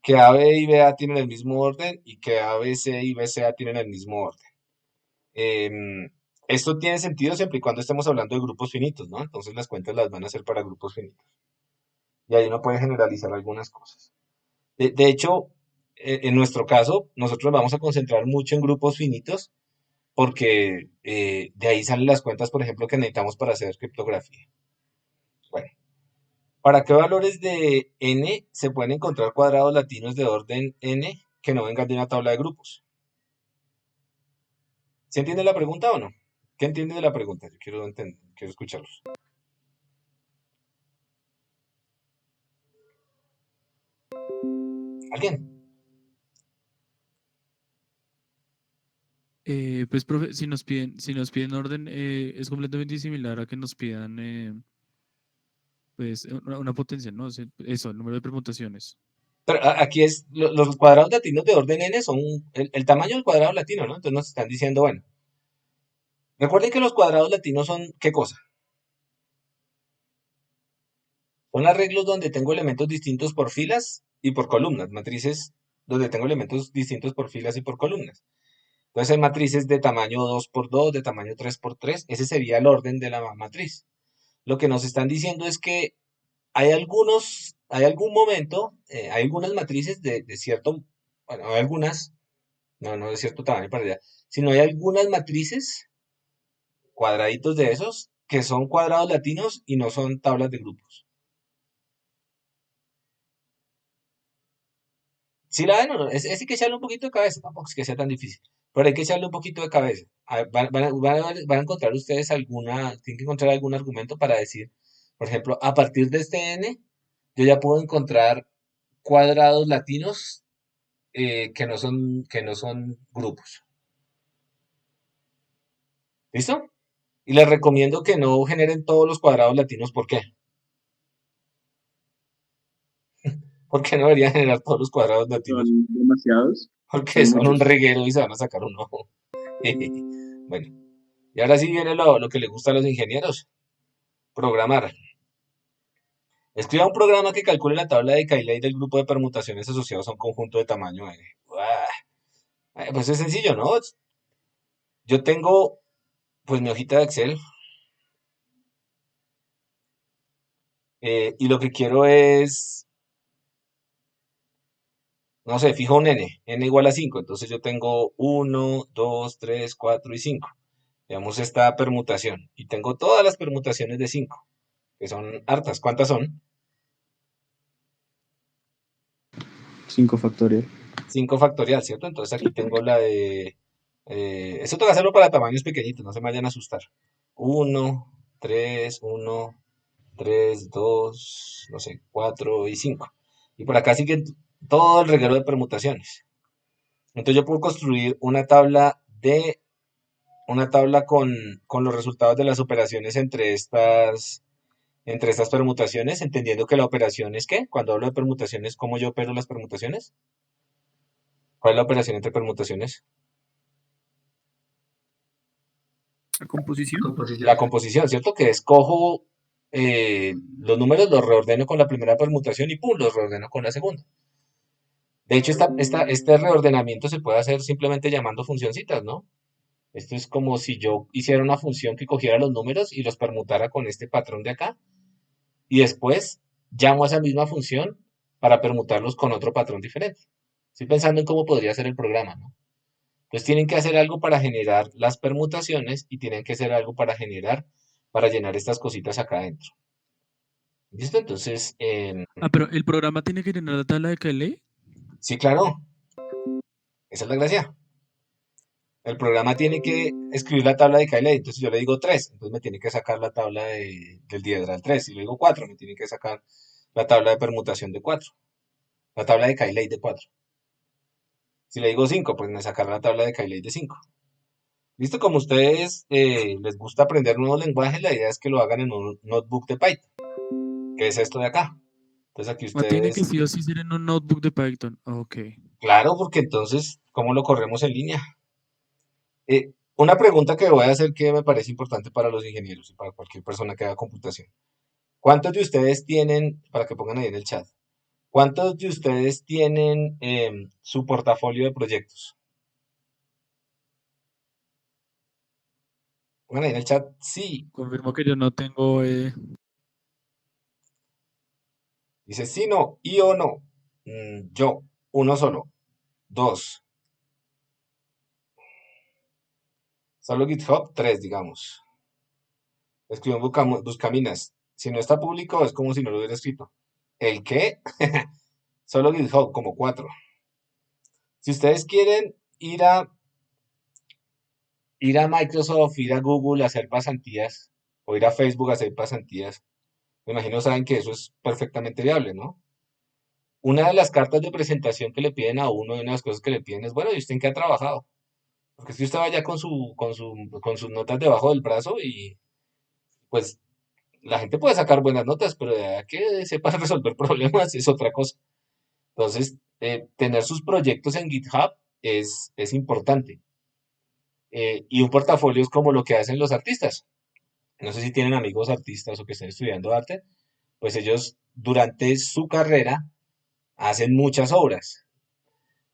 Que A, B y BA tienen el mismo orden y que A, B, C y B, C, A tienen el mismo orden. Esto tiene sentido siempre y cuando estemos hablando de grupos finitos, ¿no? Entonces las cuentas las van a hacer para grupos finitos. Y ahí uno puede generalizar algunas cosas. De hecho, en nuestro caso, nosotros vamos a concentrar mucho en grupos finitos porque de ahí salen las cuentas, por ejemplo, que necesitamos para hacer criptografía. Bueno, ¿para qué valores de n se pueden encontrar cuadrados latinos de orden n que no vengan de una tabla de grupos? ¿Se entiende la pregunta o no? ¿Qué entiende de la pregunta? Yo quiero entender, quiero escucharlos. ¿Alguien? Pues, profe, si nos piden orden, es completamente similar a que nos pidan pues una potencia, ¿no? Eso, el número de permutaciones. Pero aquí los cuadrados latinos de orden n son el tamaño del cuadrado latino, ¿no? Entonces nos están diciendo, bueno, recuerden que los cuadrados latinos son, ¿qué cosa? Son arreglos donde tengo elementos distintos por filas y por columnas, matrices donde tengo elementos distintos por filas y por columnas. Entonces hay matrices de tamaño 2 por 2, de tamaño 3 por 3, ese sería el orden de la matriz. Lo que nos están diciendo es que hay algún momento, hay algunas matrices de cierto, bueno, hay algunas, no de cierto tamaño para allá, sino hay algunas matrices, cuadraditos de esos, que son cuadrados latinos y no son tablas de grupos. Si la ven o no, es que echarle un poquito de cabeza, tampoco es que sea tan difícil, pero hay que echarle un poquito de cabeza. Van a encontrar ustedes tienen que encontrar algún argumento para decir, por ejemplo, a partir de este n, yo ya puedo encontrar cuadrados latinos que no son grupos. ¿Listo? Y les recomiendo que no generen todos los cuadrados latinos. ¿Por qué? Porque no deberían generar todos los cuadrados latinos. Son demasiados, Porque son son un muchos. reguero y se van a sacar un ojo. Bueno, y ahora sí viene lo que le gusta a los ingenieros. Programar. Escriba un programa que calcule la tabla de Cayley del grupo de permutaciones asociados a un conjunto de tamaño n. Pues es sencillo, ¿no? Yo tengo, pues, mi hojita de Excel, y lo que quiero es, no sé, fijo un n igual a 5. Entonces yo tengo 1, 2, 3, 4 y 5. Veamos esta permutación. Y tengo todas las permutaciones de 5, que son hartas. ¿Cuántas son? 5 factorial. 5 factorial, ¿cierto? Entonces aquí tengo la de... Esto tengo que hacerlo para tamaños pequeñitos, no se me vayan a asustar. 1, 3, 1, 3, 2, no sé, 4 y 5. Y por acá sigue todo el reguero de permutaciones. Entonces yo puedo construir una tabla con los resultados de las operaciones entre estas permutaciones, entendiendo que la operación es ¿qué? Cuando hablo de permutaciones, ¿cómo yo opero las permutaciones? ¿Cuál es la operación entre permutaciones? La composición. La composición, ¿cierto? Que escojo los números, los reordeno con la primera permutación y ¡pum! Los reordeno con la segunda. De hecho, este reordenamiento se puede hacer simplemente llamando funcioncitas, ¿no? Esto es como si yo hiciera una función que cogiera los números y los permutara con este patrón de acá, y después llamo a esa misma función para permutarlos con otro patrón diferente. Estoy pensando en cómo podría ser el programa, ¿no? Entonces tienen que hacer algo para generar las permutaciones y tienen que hacer algo para llenar estas cositas acá adentro. ¿Listo? Entonces, Pero el programa tiene que tener la tabla de Cayley. sí, claro, esa es la gracia. El programa tiene que escribir la tabla de Cayley. Entonces yo le digo 3, entonces me tiene que sacar la tabla del diedral 3. Si le digo 4, me tiene que sacar la tabla de permutación de 4. La tabla de Cayley de 4. Si le digo 5, pues me sacará la tabla de Cayley de 5. Listo, como a ustedes les gusta aprender nuevos lenguajes, la idea es que lo hagan en un notebook de Python, que es esto de acá. Entonces aquí Tiene que ustedes, sí o sí ser en un notebook de Python. Ok. claro, porque entonces, ¿cómo lo corremos en línea? Una pregunta que voy a hacer que me parece importante para los ingenieros y para cualquier persona que haga computación. ¿Cuántos de ustedes tienen, para que pongan ahí en el chat, cuántos de ustedes tienen su portafolio de proyectos? Pongan ahí en el chat, sí. Confirmo que yo no tengo. Dice sí, no, y o no. Yo, uno solo. Dos. Solo GitHub, tres, digamos. Escribo en Buscaminas. Si no está público, es como si no lo hubiera escrito. ¿El qué? Solo GitHub, como cuatro. Si ustedes quieren ir a Microsoft, ir a Google a hacer pasantías, o ir a Facebook a hacer pasantías, me imagino saben que eso es perfectamente viable, ¿no? Una de las cartas de presentación que le piden a uno, y una de las cosas que le piden es, bueno, ¿y usted en qué ha trabajado? Porque si usted vaya con sus notas debajo del brazo y pues la gente puede sacar buenas notas, pero de ahí a que sepa resolver problemas es otra cosa. Entonces, tener sus proyectos en GitHub es importante. Y un portafolio es como lo que hacen los artistas. No sé si tienen amigos artistas o que estén estudiando arte, pues ellos durante su carrera hacen muchas obras.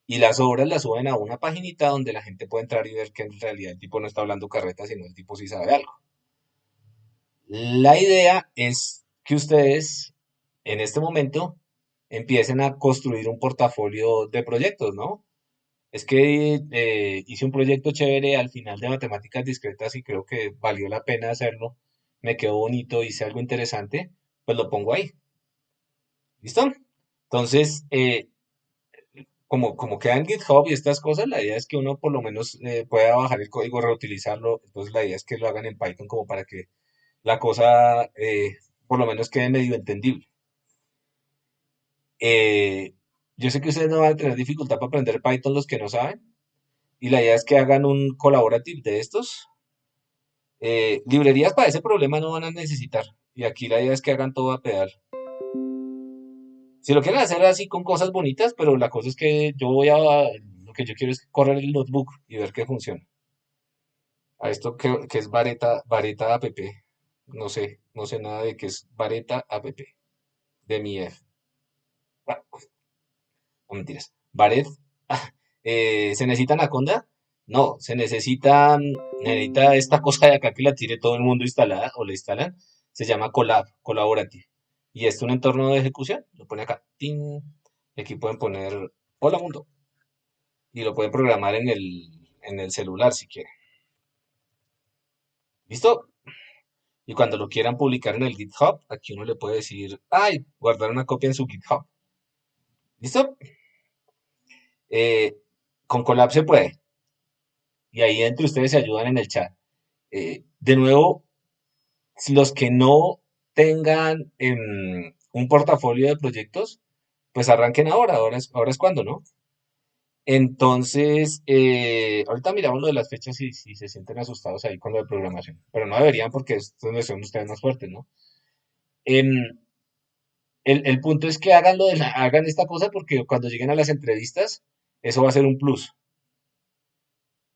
Y las obras las suben a una paginita donde la gente puede entrar y ver que en realidad el tipo no está hablando carreta, sino el tipo sí sabe algo. La idea es que ustedes en este momento empiecen a construir un portafolio de proyectos, ¿no? Es que hice un proyecto chévere al final de matemáticas discretas y creo que valió la pena hacerlo. Me quedó bonito, hice algo interesante, pues lo pongo ahí. ¿Listo? Entonces, como queda en GitHub y estas cosas, la idea es que uno por lo menos pueda bajar el código, reutilizarlo. Entonces, la idea es que lo hagan en Python como para que la cosa por lo menos quede medio entendible. Eh, yo sé que ustedes no van a tener dificultad para aprender Python los que no saben, y la idea es que hagan un colaborative de estos. Librerías para ese problema no van a necesitar, y aquí la idea es que hagan todo a pedal. Si lo quieren hacer así con cosas bonitas, pero la cosa es que lo que yo quiero es correr el notebook y ver que funciona. A esto que es Vareta app. No sé nada de qué es Vareta app de mi F. Bueno, no mentiras. Baret. ¿Se necesita Anaconda? No, necesita esta cosa de acá que la tiene todo el mundo instalada o la instalan. Se llama Collaborative. Y es un entorno de ejecución. Lo pone acá. ¡Tin! Y aquí pueden poner Hola Mundo. Y lo pueden programar en el celular si quieren. ¿Listo? Y cuando lo quieran publicar en el GitHub, aquí uno le puede decir, ay, guardar una copia en su GitHub. ¿Listo? Eh, con Colab se puede. Y ahí entre ustedes se ayudan en el chat. De nuevo, si los que no tengan un portafolio de proyectos, pues arranquen ahora es cuando, ¿no? Entonces, ahorita miramos lo de las fechas y si se sienten asustados ahí con lo de programación, pero no deberían porque es donde son ustedes más fuertes, ¿no? Em, el punto es que hagan esta cosa porque cuando lleguen a las entrevistas, eso va a ser un plus.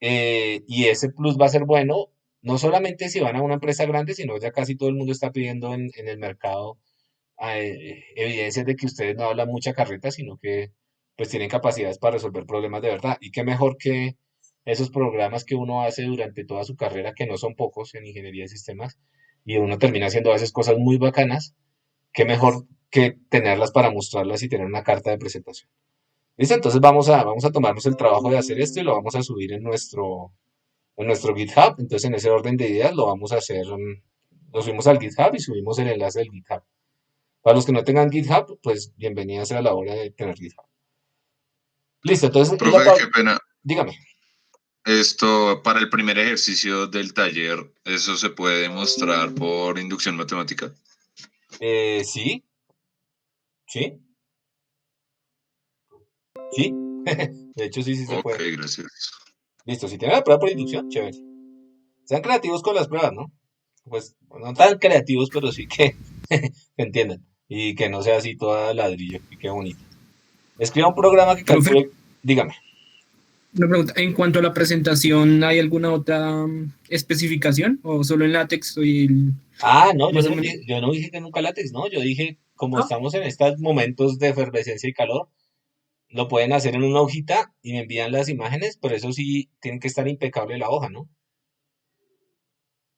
Y ese plus va a ser bueno, no solamente si van a una empresa grande, sino ya casi todo el mundo está pidiendo en el mercado evidencias de que ustedes no hablan mucha carreta, sino que pues tienen capacidades para resolver problemas de verdad. Y qué mejor que esos programas que uno hace durante toda su carrera, que no son pocos en ingeniería de sistemas, y uno termina haciendo a veces cosas muy bacanas, qué mejor que tenerlas para mostrarlas y tener una carta de presentación. ¿Listo? Entonces vamos a tomarnos el trabajo de hacer esto y lo vamos a subir en nuestro GitHub. Entonces en ese orden de ideas lo vamos a hacer, lo subimos al GitHub y subimos el enlace del GitHub. Para los que no tengan GitHub, pues bienvenidos sea la hora de tener GitHub. Listo, entonces Profe, qué pena. dígame. Esto, para el primer ejercicio del taller, ¿eso se puede demostrar por inducción matemática? Sí, sí, sí. De hecho, sí se Ok, puede. gracias. Listo, si tienen la prueba por inducción, chévere. Sean creativos con las pruebas, ¿no? Pues no tan creativos, pero sí que entiendan. Y que no sea así toda ladrillo y qué bonito. Escriba un programa que Profe. calcule. Dígame. Una pregunta, en cuanto a la presentación, ¿hay alguna otra especificación o solo en látex? Ah, no, yo Más o no, menos. yo no dije que nunca látex, no. Yo dije, como ¿No? estamos en estos momentos de efervescencia y calor, lo pueden hacer en una hojita y me envían las imágenes, pero eso sí, tiene que estar impecable la hoja, ¿no?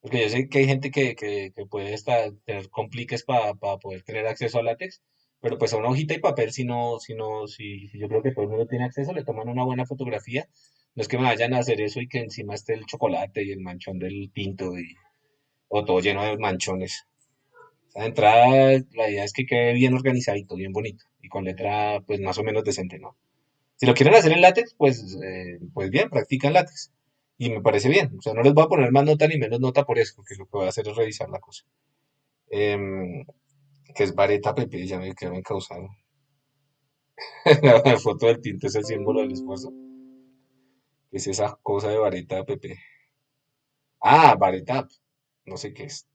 Porque yo sé que hay gente que puede tener compliques para poder tener acceso a látex, pero pues a una hojita y papel, si yo creo que todo el mundo tiene acceso, le toman una buena fotografía. No es que me vayan a hacer eso y que encima esté el chocolate y el manchón del tinto o todo lleno de manchones. O sea, de entrada, la idea es que quede bien organizadito, bien bonito y con letra pues más o menos decente, ¿no? Si lo quieren hacer en látex, pues bien, practican látex. Y me parece bien. O sea, no les voy a poner más nota ni menos nota por eso, porque lo que voy a hacer es revisar la cosa. Em, que es vareta Pepe, ya me quedó encausado. La foto del tinto es el símbolo del esfuerzo. ¿Qué es esa cosa de vareta Pepe? Ah, vareta. No sé qué es.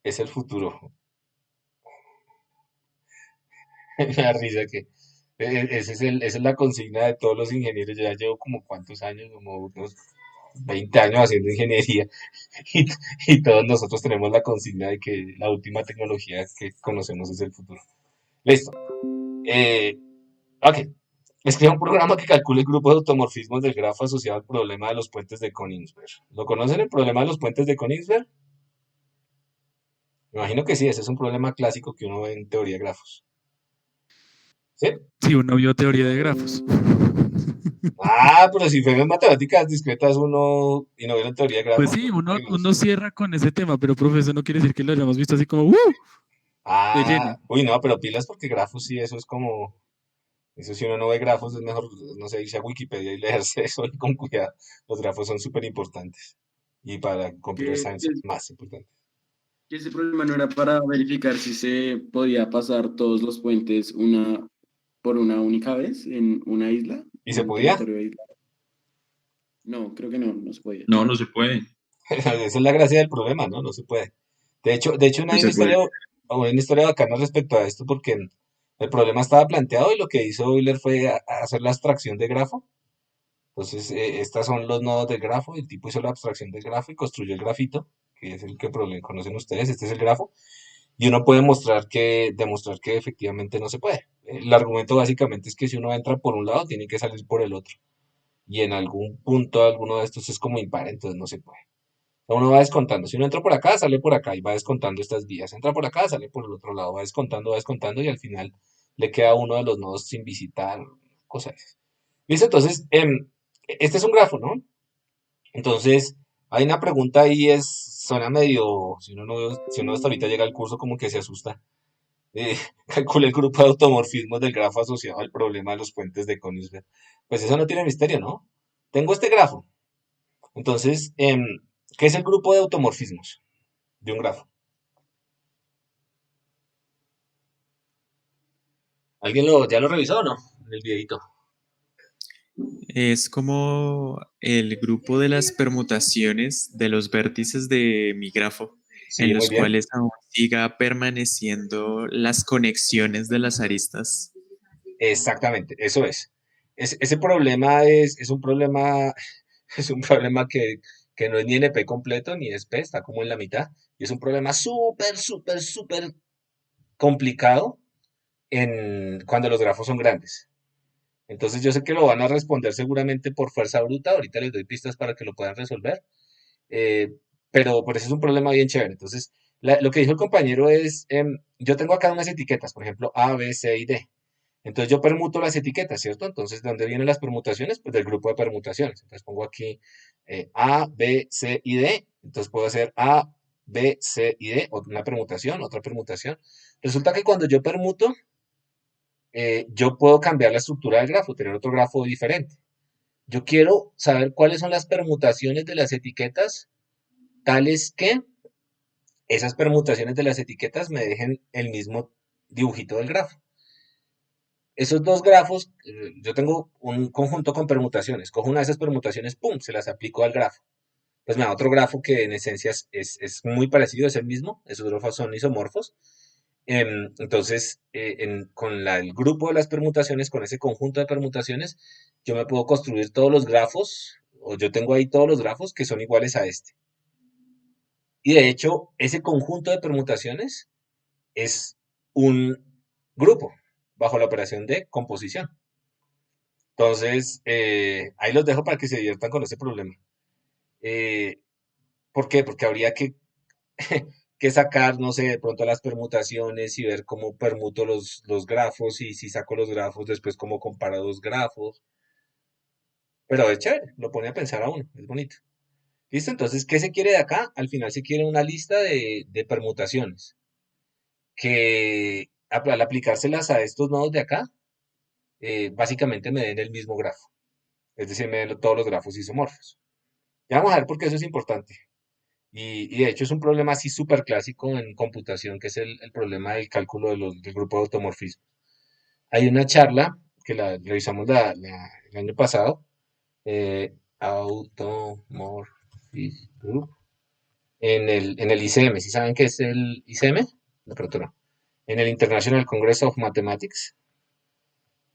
Es el futuro. Me da risa que esa es la consigna de todos los ingenieros. Yo ya llevo como cuántos años, como unos 20 años haciendo ingeniería y, y todos nosotros tenemos la consigna de que la última tecnología que conocemos es el futuro. Listo. Eh, ok. Escriba un programa que calcule el grupo de automorfismos del grafo asociado al problema de los puentes de Königsberg. ¿Lo conocen el problema de los puentes de Königsberg? Me imagino que sí, ese es un problema clásico que uno ve en teoría de grafos. ¿Sí? Sí, uno vio teoría de grafos. Ah, pero si fue en matemáticas discretas uno y no vieron teoría de Pues grafos, sí, pues uno cierra con ese tema, pero profe, eso no quiere decir que lo hayamos visto así como de Ah, lleno. uy, no, pero pilas porque grafos sí, eso es como, eso si uno no ve grafos es mejor, no sé, irse a Wikipedia y leerse eso y con cuidado. Los grafos son súper importantes y para computer Que, science más importantes. que ese problema no era para verificar si se podía pasar todos los puentes por una única vez en una isla, ¿Y en se un podía? territorio aislado. No, creo que no se podía. No, no se puede. Esa es la gracia del problema, ¿no? No se puede. De hecho, Sí hay una se puede. historia bacana respecto a esto porque el problema estaba planteado y lo que hizo Euler fue hacer la abstracción de grafo. Entonces, estos son los nodos del grafo, el tipo hizo la abstracción del grafo y construyó el grafito, que es el que conocen ustedes, este es el grafo, y uno puede demostrar que efectivamente no se puede. El argumento básicamente es que si uno entra por un lado, tiene que salir por el otro, y en algún punto alguno de estos es como impar, entonces no se puede. Uno va descontando, si uno entra por acá, sale por acá y va descontando estas vías, entra por acá, sale por el otro lado, va descontando y al final le queda uno de los nodos sin visitar, cosas. ¿Listo? Entonces, este es un grafo, ¿no? Entonces, hay una pregunta ahí, suena medio, si uno hasta ahorita llega al curso como que se asusta. Eh, calcula el grupo de automorfismos del grafo asociado al problema de los puentes de Königsberg. Pues eso no tiene misterio, ¿no? Tengo este grafo. Entonces, ¿qué es el grupo de automorfismos de un grafo? ¿Alguien ya lo revisó o no? En el videito. Es como el grupo de las permutaciones de los vértices de mi grafo, en Sí, muy los bien. cuales aún siga permaneciendo las conexiones de las aristas. Exactamente, eso es. Ese problema es un problema, es un problema que no es ni NP completo ni es P, está como en la mitad. Y es un problema súper, súper, súper complicado cuando los grafos son grandes. Entonces yo sé que lo van a responder seguramente por fuerza bruta. Ahorita les doy pistas para que lo puedan resolver. eh, pero por eso es un problema bien chévere. Entonces, lo que dijo el compañero es, yo tengo acá unas etiquetas, por ejemplo, A, B, C y D. Entonces yo permuto las etiquetas, ¿cierto? Entonces, ¿de dónde vienen las permutaciones? Pues del grupo de permutaciones. Entonces pongo aquí A, B, C y D. Entonces puedo hacer A, B, C y D, una permutación, otra permutación. Resulta que cuando yo permuto, yo puedo cambiar la estructura del grafo, tener otro grafo diferente. Yo quiero saber cuáles son las permutaciones de las etiquetas, tales que esas permutaciones de las etiquetas me dejen el mismo dibujito del grafo. Esos dos grafos, yo tengo un conjunto con permutaciones. Cojo una de esas permutaciones, pum, se las aplico al grafo. Pues me da otro grafo que en esencia es muy parecido, es el mismo. Esos grafos son isomorfos. Entonces, con el grupo de las permutaciones, con ese conjunto de permutaciones, yo me puedo construir todos los grafos, o yo tengo ahí todos los grafos que son iguales a este. Y de hecho, ese conjunto de permutaciones es un grupo bajo la operación de composición. Entonces, ahí los dejo para que se diviertan con ese problema. ¿Por qué? Porque habría que sacar, no sé, de pronto las permutaciones y ver cómo permuto los grafos y si saco los grafos, después cómo comparo dos grafos. Pero es chévere, lo pone a pensar a uno, es bonito. ¿Listo? Entonces, ¿qué se quiere de acá? Al final se quiere una lista de permutaciones que al aplicárselas a estos nodos de acá, básicamente me den el mismo grafo. Es decir, me den todos los grafos isomorfos. Ya vamos a ver por qué eso es importante. Y de hecho es un problema así súper clásico en computación, que es el problema del cálculo del grupo de automorfismo. Hay una charla que la revisamos el año pasado, automorfismo, en el ICM. ¿Sí saben qué es el ICM? De pronto no. En el International Congress of Mathematics.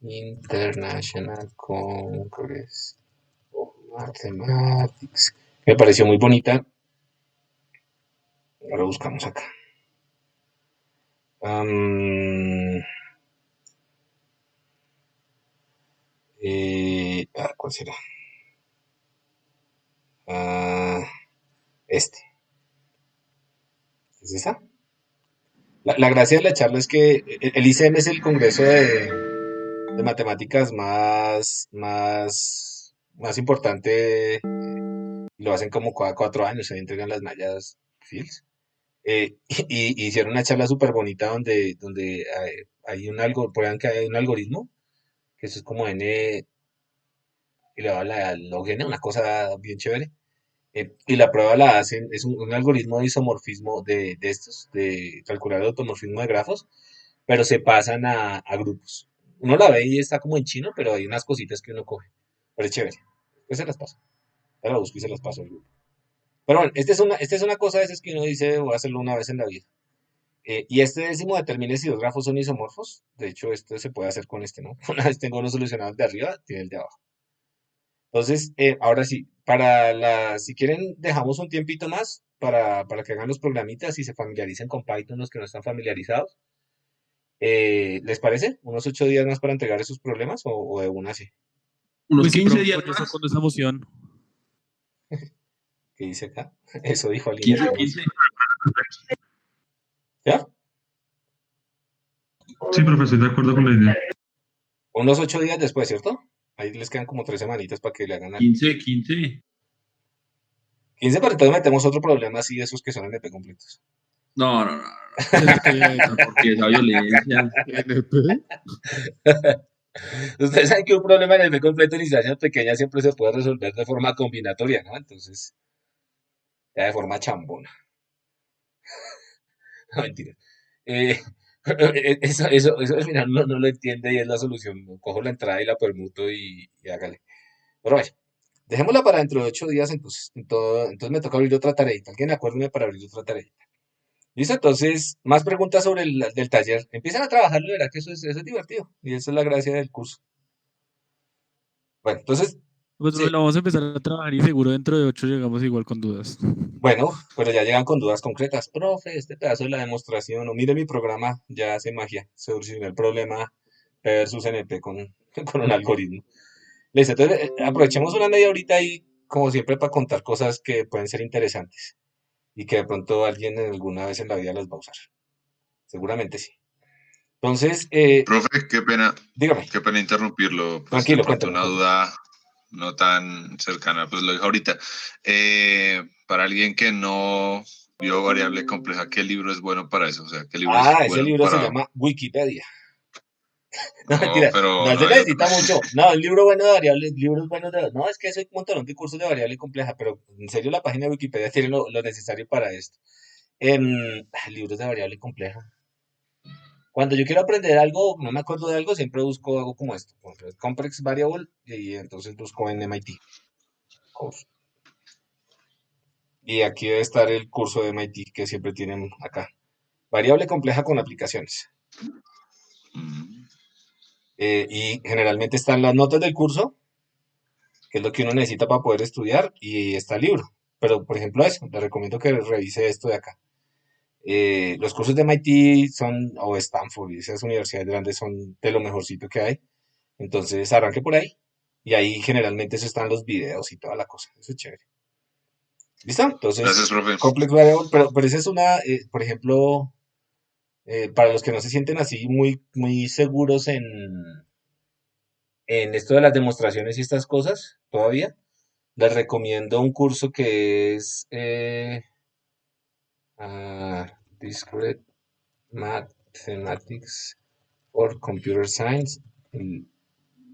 International Congress of Mathematics. Me pareció muy bonita. Ahora buscamos acá. ¿Cuál será? Este. ¿Es esta? La gracia de la charla es que el ICM es el congreso de matemáticas más importante. Lo hacen como cada 4 años, se entregan las mallas Fields. Y hicieron una charla súper bonita donde hay prueban que hay un algoritmo, que eso es como n elevado a la log n, una cosa bien chévere. Y la prueba la hacen, es un algoritmo de isomorfismo de calcular el automorfismo de grafos, pero se pasan a grupos. Uno la ve y está como en chino, pero hay unas cositas que uno coge. Pero es chévere. Pues se las paso. Ya la busco y se las paso al grupo. Pero bueno, esta es una cosa de esas que uno dice, voy a hacerlo una vez en la vida. Y este décimo determine si los grafos son isomorfos. De hecho, esto se puede hacer con este, ¿no? Una vez tengo uno solucionado el de arriba, tiene el de abajo. Entonces, ahora sí, si quieren, dejamos un tiempito más para que hagan los programitas y se familiaricen con Python los que no están familiarizados. ¿Les parece? ¿Unos 8 días más para entregar esos problemas o de una así? Unos Uy, sí, 15 profe, días con esa, más. con esa emoción. ¿Qué dice acá? Eso dijo alguien. 15. ¿Ya? Sí, profe, estoy de acuerdo con la idea. Unos 8 días después, ¿cierto? Ahí les quedan como 3 semanitas para que le hagan algo. 15. 15, pero entonces metemos otro problema así de esos que son NP completos. No. Porque esa violencia. ¿NP? Ustedes saben que un problema en NP completo en instancias pequeñas siempre se puede resolver de forma combinatoria, ¿no? Entonces, ya de forma chambona. No, mentira. Eh, eso al final no lo entiende y es la solución. Cojo la entrada y la permuto y hágale. Pero vaya, dejémosla para dentro de 8 días entonces. Entonces me toca abrir otra tareita. Alguien acuérdeme para abrir otra tareita. ¿Listo? Entonces, más preguntas sobre del taller. Empiezan a trabajarlo, verá que eso es divertido. Y esa es la gracia del curso. Bueno, entonces, Pues Sí, lo vamos a empezar a trabajar y seguro dentro de 8 llegamos igual con dudas. bueno, pero ya llegan con dudas concretas. Profe, este pedazo de la demostración, o mire mi programa, ya hace magia. Solucionó el problema P versus NP con, con un algoritmo. Listo, entonces aprovechemos una media horita ahí, como siempre, para contar cosas que pueden ser interesantes y que de pronto alguien en alguna vez en la vida las va a usar. Seguramente sí. Entonces, Profe, dígame, qué pena interrumpirlo, pues de tranquilo, pronto cuéntame, una cuéntame. duda no tan cercana, pues lo dijo ahorita. Para alguien que no vio variable compleja, ¿qué libro es bueno para eso? O sea, ¿qué libro es Ese bueno libro se para... llama Wikipedia. No, No, mentira, pero no no se hay otro. necesita mucho. No, el libro bueno de variables, libros buenos de... No, es que hay un montón de cursos de variable compleja, pero en serio la página de Wikipedia tiene lo necesario para esto. Libros de variable compleja. Cuando yo quiero aprender algo, no me acuerdo de algo, siempre busco algo como esto. Por ejemplo, Complex Variable, y entonces busco en MIT. Course. Y aquí debe estar el curso de MIT que siempre tienen acá. Variable compleja con aplicaciones. Mm. Y generalmente están las notas del curso, que es lo que uno necesita para poder estudiar, y está el libro. Pero, por ejemplo, eso, le recomiendo que revise esto de acá. Los cursos de MIT son, o Stanford, y esas universidades grandes son de lo mejorcito que hay. Entonces, arranque por ahí. Y ahí generalmente eso están los videos y toda la cosa. Eso es chévere. ¿Listo? Gracias, Entonces, profe. Complex Variable, pero esa es una, por ejemplo, para los que no se sienten así muy, muy seguros en esto de las demostraciones y estas cosas, todavía, les recomiendo un curso que es Discrete Mathematics for Computer Science, el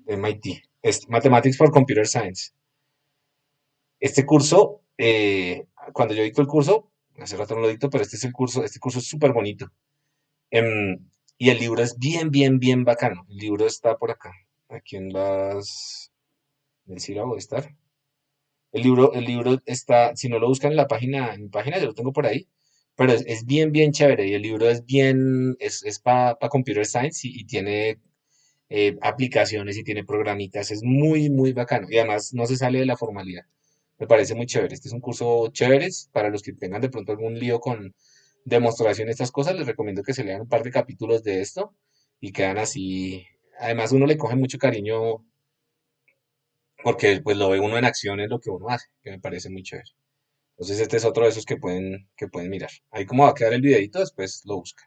MIT, es Mathematics for Computer Science. Este curso, cuando yo dicto el curso, hace rato no lo dicto, pero este es el curso, este curso es súper bonito. Y el libro es bien, bien, bien bacano. El libro está por acá, aquí en del sílabo de estar. El libro está, si no lo buscan en mi página, yo lo tengo por ahí, pero es bien, bien chévere. Y el libro es bien, es para Computer Science y tiene aplicaciones y tiene programitas. Es muy, muy bacano. Y además no se sale de la formalidad. Me parece muy chévere. Este es un curso chévere para los que tengan de pronto algún lío con demostración de estas cosas. Les recomiendo que se lean un par de capítulos de esto y quedan así. Además, uno le coge mucho cariño porque pues lo ve uno en acción en lo que uno hace, que me parece muy chévere. Entonces este es otro de esos que pueden mirar. Ahí como va a quedar el videito, después lo buscan.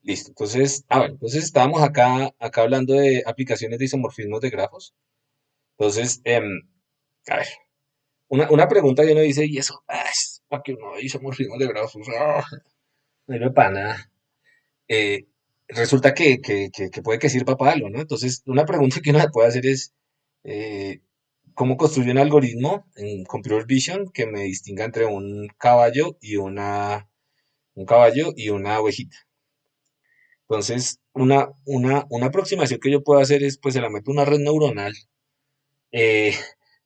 Listo. Entonces, bueno, entonces estábamos acá hablando de aplicaciones de isomorfismos de grafos. Entonces, a ver, una pregunta que uno dice, y eso, es para que uno isomorfismos de grafos, no sirve para nada. Eh, resulta que puede que sirva para algo, ¿no? Entonces, una pregunta que uno se puede hacer es, eh, ¿cómo construyo un algoritmo en Computer Vision que me distinga entre un caballo y una ovejita? Entonces, una aproximación que yo puedo hacer es, pues, se la meto a una red neuronal eh,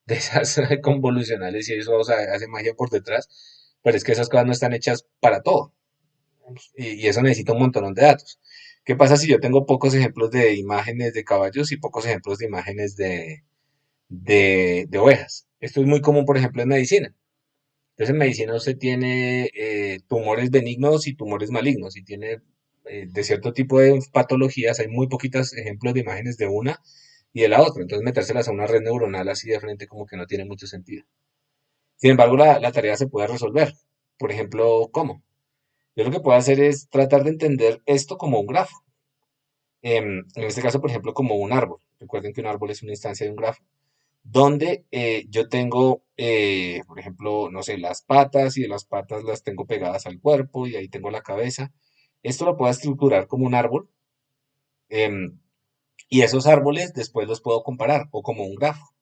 de esas convolucionales y eso, o sea, hace magia por detrás, pero es que esas cosas no están hechas para todo y eso necesita un montón de datos. ¿Qué pasa si yo tengo pocos ejemplos de imágenes de caballos y pocos ejemplos de imágenes de ovejas? Esto es muy común, por ejemplo, en medicina. Entonces, en medicina usted tiene tumores benignos y tumores malignos y tiene de cierto tipo de patologías, hay muy poquitos ejemplos de imágenes de una y de la otra. Entonces, metérselas a una red neuronal así de frente como que no tiene mucho sentido. Sin embargo, la tarea se puede resolver. Por ejemplo, ¿cómo? Yo lo que puedo hacer es tratar de entender esto como un grafo. En este caso, por ejemplo, como un árbol. Recuerden que un árbol es una instancia de un grafo donde yo tengo, por ejemplo, no sé, las patas y de las patas las tengo pegadas al cuerpo y ahí tengo la cabeza. Esto lo puedo estructurar como un árbol em, y esos árboles después los puedo comparar o como un grafo.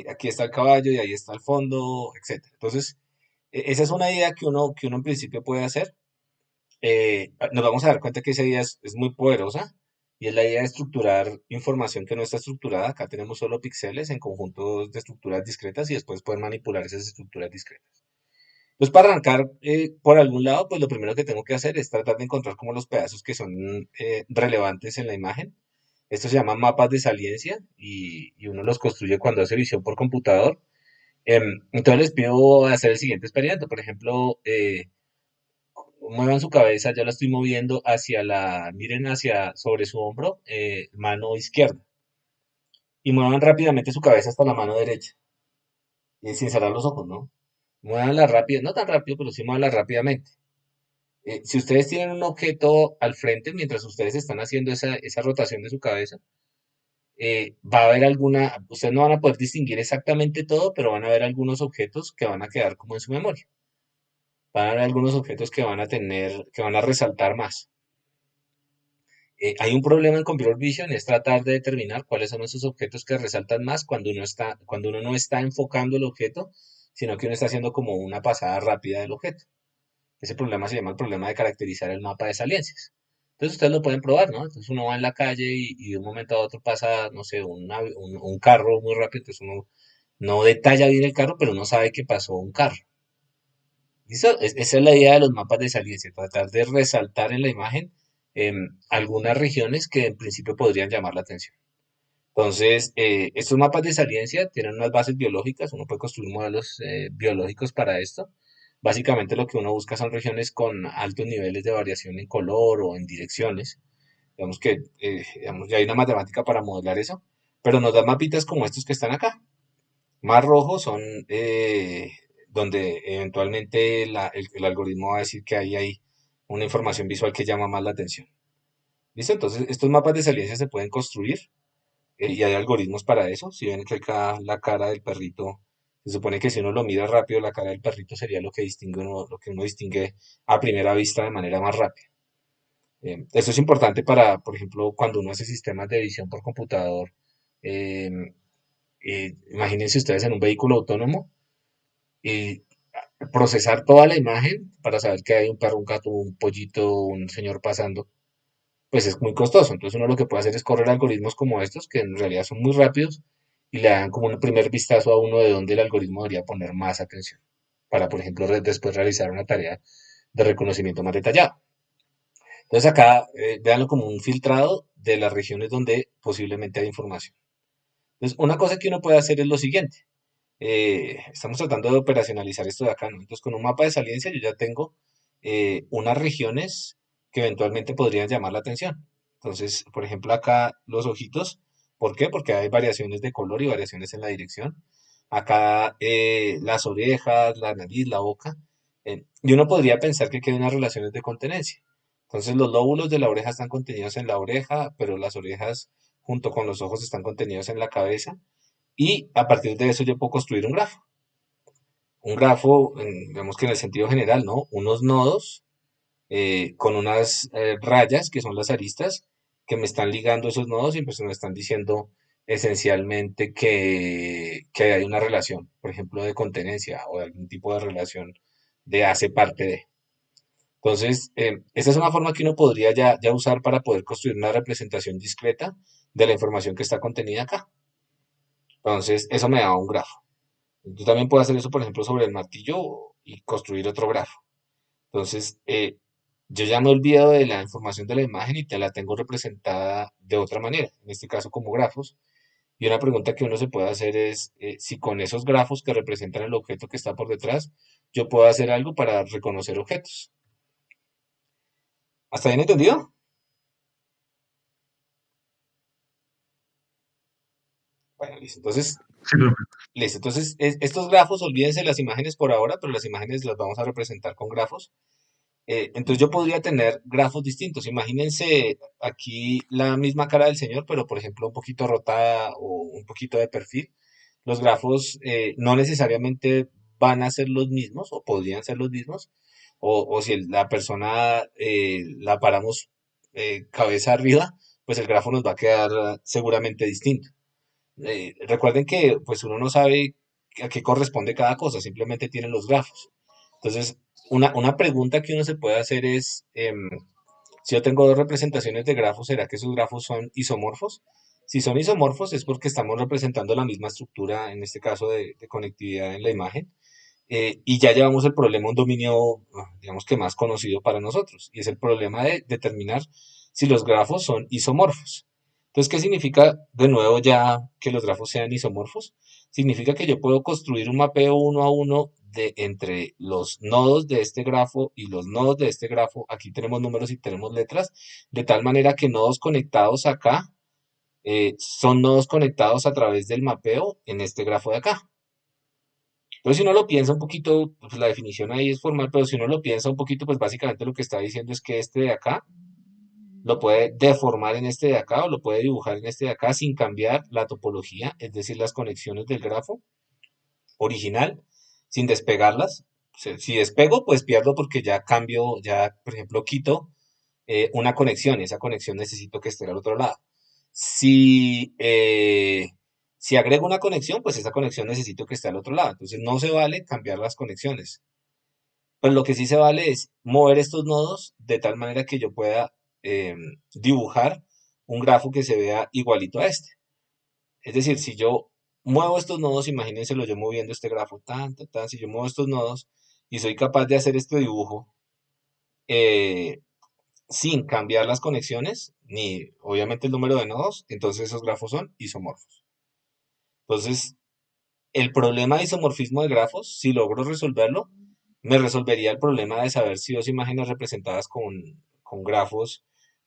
Aquí está el caballo y ahí está el fondo, etcétera. Entonces, esa es una idea que uno en principio puede hacer. Nos vamos a dar cuenta que esa idea es muy poderosa y es la idea de estructurar información que no está estructurada. Acá tenemos solo píxeles en conjuntos de estructuras discretas y después poder manipular esas estructuras discretas. Entonces, para arrancar por algún lado, pues lo primero que tengo que hacer es tratar de encontrar como los pedazos que son relevantes en la imagen. Esto se llama mapas de saliencia y uno los construye cuando hace visión por computador. Entonces les pido hacer el siguiente experimento. Por ejemplo, muevan su cabeza, ya la estoy moviendo miren hacia sobre su hombro, mano izquierda. Y muevan rápidamente su cabeza hasta la mano derecha, sin cerrar los ojos, ¿no? Muévanla rápido, no tan rápido, pero sí muévanla rápidamente. Si ustedes tienen un objeto al frente mientras ustedes están haciendo esa rotación de su cabeza, va a haber ustedes no van a poder distinguir exactamente todo, pero van a haber algunos objetos que van a quedar como en su memoria. Van a haber algunos objetos que van a resaltar más. Hay un problema en Computer Vision, es tratar de determinar cuáles son esos objetos que resaltan más cuando uno no está enfocando el objeto, sino que uno está haciendo como una pasada rápida del objeto. Ese problema se llama el problema de caracterizar el mapa de saliencias. Entonces ustedes lo pueden probar, ¿no? Entonces uno va en la calle y de un momento a otro pasa, no sé, un carro muy rápido, entonces uno no detalla bien el carro, pero uno sabe que pasó un carro. ¿Listo? Esa es la idea de los mapas de saliencia, tratar de resaltar en la imagen algunas regiones que en principio podrían llamar la atención. Entonces, estos mapas de saliencia tienen unas bases biológicas, uno puede construir modelos biológicos para esto. Básicamente lo que uno busca son regiones con altos niveles de variación en color o en direcciones. Digamos que ya hay una matemática para modelar eso, pero nos da mapitas como estos que están acá. Más rojos son donde eventualmente el algoritmo va a decir que hay una información visual que llama más la atención. ¿Listo? Entonces, estos mapas de saliencia se pueden construir y hay algoritmos para eso. Si ven que acá la cara del perrito, se supone que si uno lo mira rápido, la cara del perrito sería lo que lo que uno distingue a primera vista de manera más rápida. Esto es importante para, por ejemplo, cuando uno hace sistemas de visión por computador. em, Imagínense ustedes en un vehículo autónomo y procesar toda la imagen para saber que hay un perro, un gato, un pollito, un señor pasando, pues es muy costoso. Entonces uno lo que puede hacer es correr algoritmos como estos, que en realidad son muy rápidos y le dan como un primer vistazo a uno de dónde el algoritmo debería poner más atención para, por ejemplo, después realizar una tarea de reconocimiento más detallado. Entonces acá, véanlo como un filtrado de las regiones donde posiblemente hay información. Entonces, una cosa que uno puede hacer es lo siguiente. Estamos tratando de operacionalizar esto de acá, ¿no? Entonces, con un mapa de saliencia yo ya tengo unas regiones que eventualmente podrían llamar la atención. Entonces, por ejemplo, acá los ojitos, ¿por qué? Porque hay variaciones de color y variaciones en la dirección. Acá las orejas, la nariz, la boca. Y uno podría pensar que hay unas relaciones de contenencia. Entonces, los lóbulos de la oreja están contenidos en la oreja, pero las orejas junto con los ojos están contenidos en la cabeza. Y a partir de eso yo puedo construir un grafo. Un grafo, digamos que en el sentido general, ¿no? Unos nodos con unas rayas que son las aristas que me están ligando esos nodos y pues me están diciendo esencialmente que hay una relación, por ejemplo, de contenencia o de algún tipo de relación de hace parte de. Entonces, esta es una forma que uno podría ya usar para poder construir una representación discreta de la información que está contenida acá. Entonces, eso me da un grafo. Yo también puedo hacer eso, por ejemplo, sobre el martillo y construir otro grafo. Entonces, yo ya me he olvidado de la información de la imagen y te la tengo representada de otra manera, en este caso como grafos. Y una pregunta que uno se puede hacer es si con esos grafos que representan el objeto que está por detrás, yo puedo hacer algo para reconocer objetos. ¿Hasta bien entendido? Bueno, listo. Entonces, Sí, profe. listo. Entonces, estos grafos, olvídense las imágenes por ahora, pero las imágenes las vamos a representar con grafos. Entonces yo podría tener grafos distintos. Imagínense aquí la misma cara del señor, pero por ejemplo un poquito rotada o un poquito de perfil. Los grafos no necesariamente van a ser los mismos o podrían ser los mismos. O si la persona la paramos cabeza arriba, pues el grafo nos va a quedar seguramente distinto. Recuerden que pues uno no sabe a qué corresponde cada cosa, simplemente tienen los grafos. Entonces, una pregunta que uno se puede hacer es, si yo tengo dos representaciones de grafos, ¿será que esos grafos son isomorfos? Si son isomorfos es porque estamos representando la misma estructura, en este caso de conectividad en la imagen, y ya llevamos el problema a un dominio, digamos que más conocido para nosotros, y es el problema de determinar si los grafos son isomorfos. Entonces, ¿qué significa de nuevo ya que los grafos sean isomorfos? Significa que yo puedo construir un mapeo uno a uno entre los nodos de este grafo y los nodos de este grafo. Aquí tenemos números y tenemos letras, de tal manera que nodos conectados acá son nodos conectados a través del mapeo en este grafo de acá. Entonces, si uno lo piensa un poquito, pues la definición ahí es formal, pero si uno lo piensa un poquito, pues básicamente lo que está diciendo es que este de acá lo puede deformar en este de acá o lo puede dibujar en este de acá sin cambiar la topología, es decir, las conexiones del grafo original, sin despegarlas. O sea, si despego, pues pierdo porque ya cambio, ya, por ejemplo, quito una conexión y esa conexión necesito que esté al otro lado. Si, si agrego una conexión, pues esa conexión necesito que esté al otro lado. Entonces no se vale cambiar las conexiones. Pero lo que sí se vale es mover estos nodos de tal manera que yo pueda dibujar un grafo que se vea igualito a este. Es decir, si yo muevo estos nodos, imagínenselo yo moviendo este grafo, si yo muevo estos nodos y soy capaz de hacer este dibujo eh, sin cambiar las conexiones, ni obviamente el número de nodos, entonces esos grafos son isomorfos. Entonces, el problema de isomorfismo de grafos, si logro resolverlo, me resolvería el problema de saber si dos imágenes representadas con grafos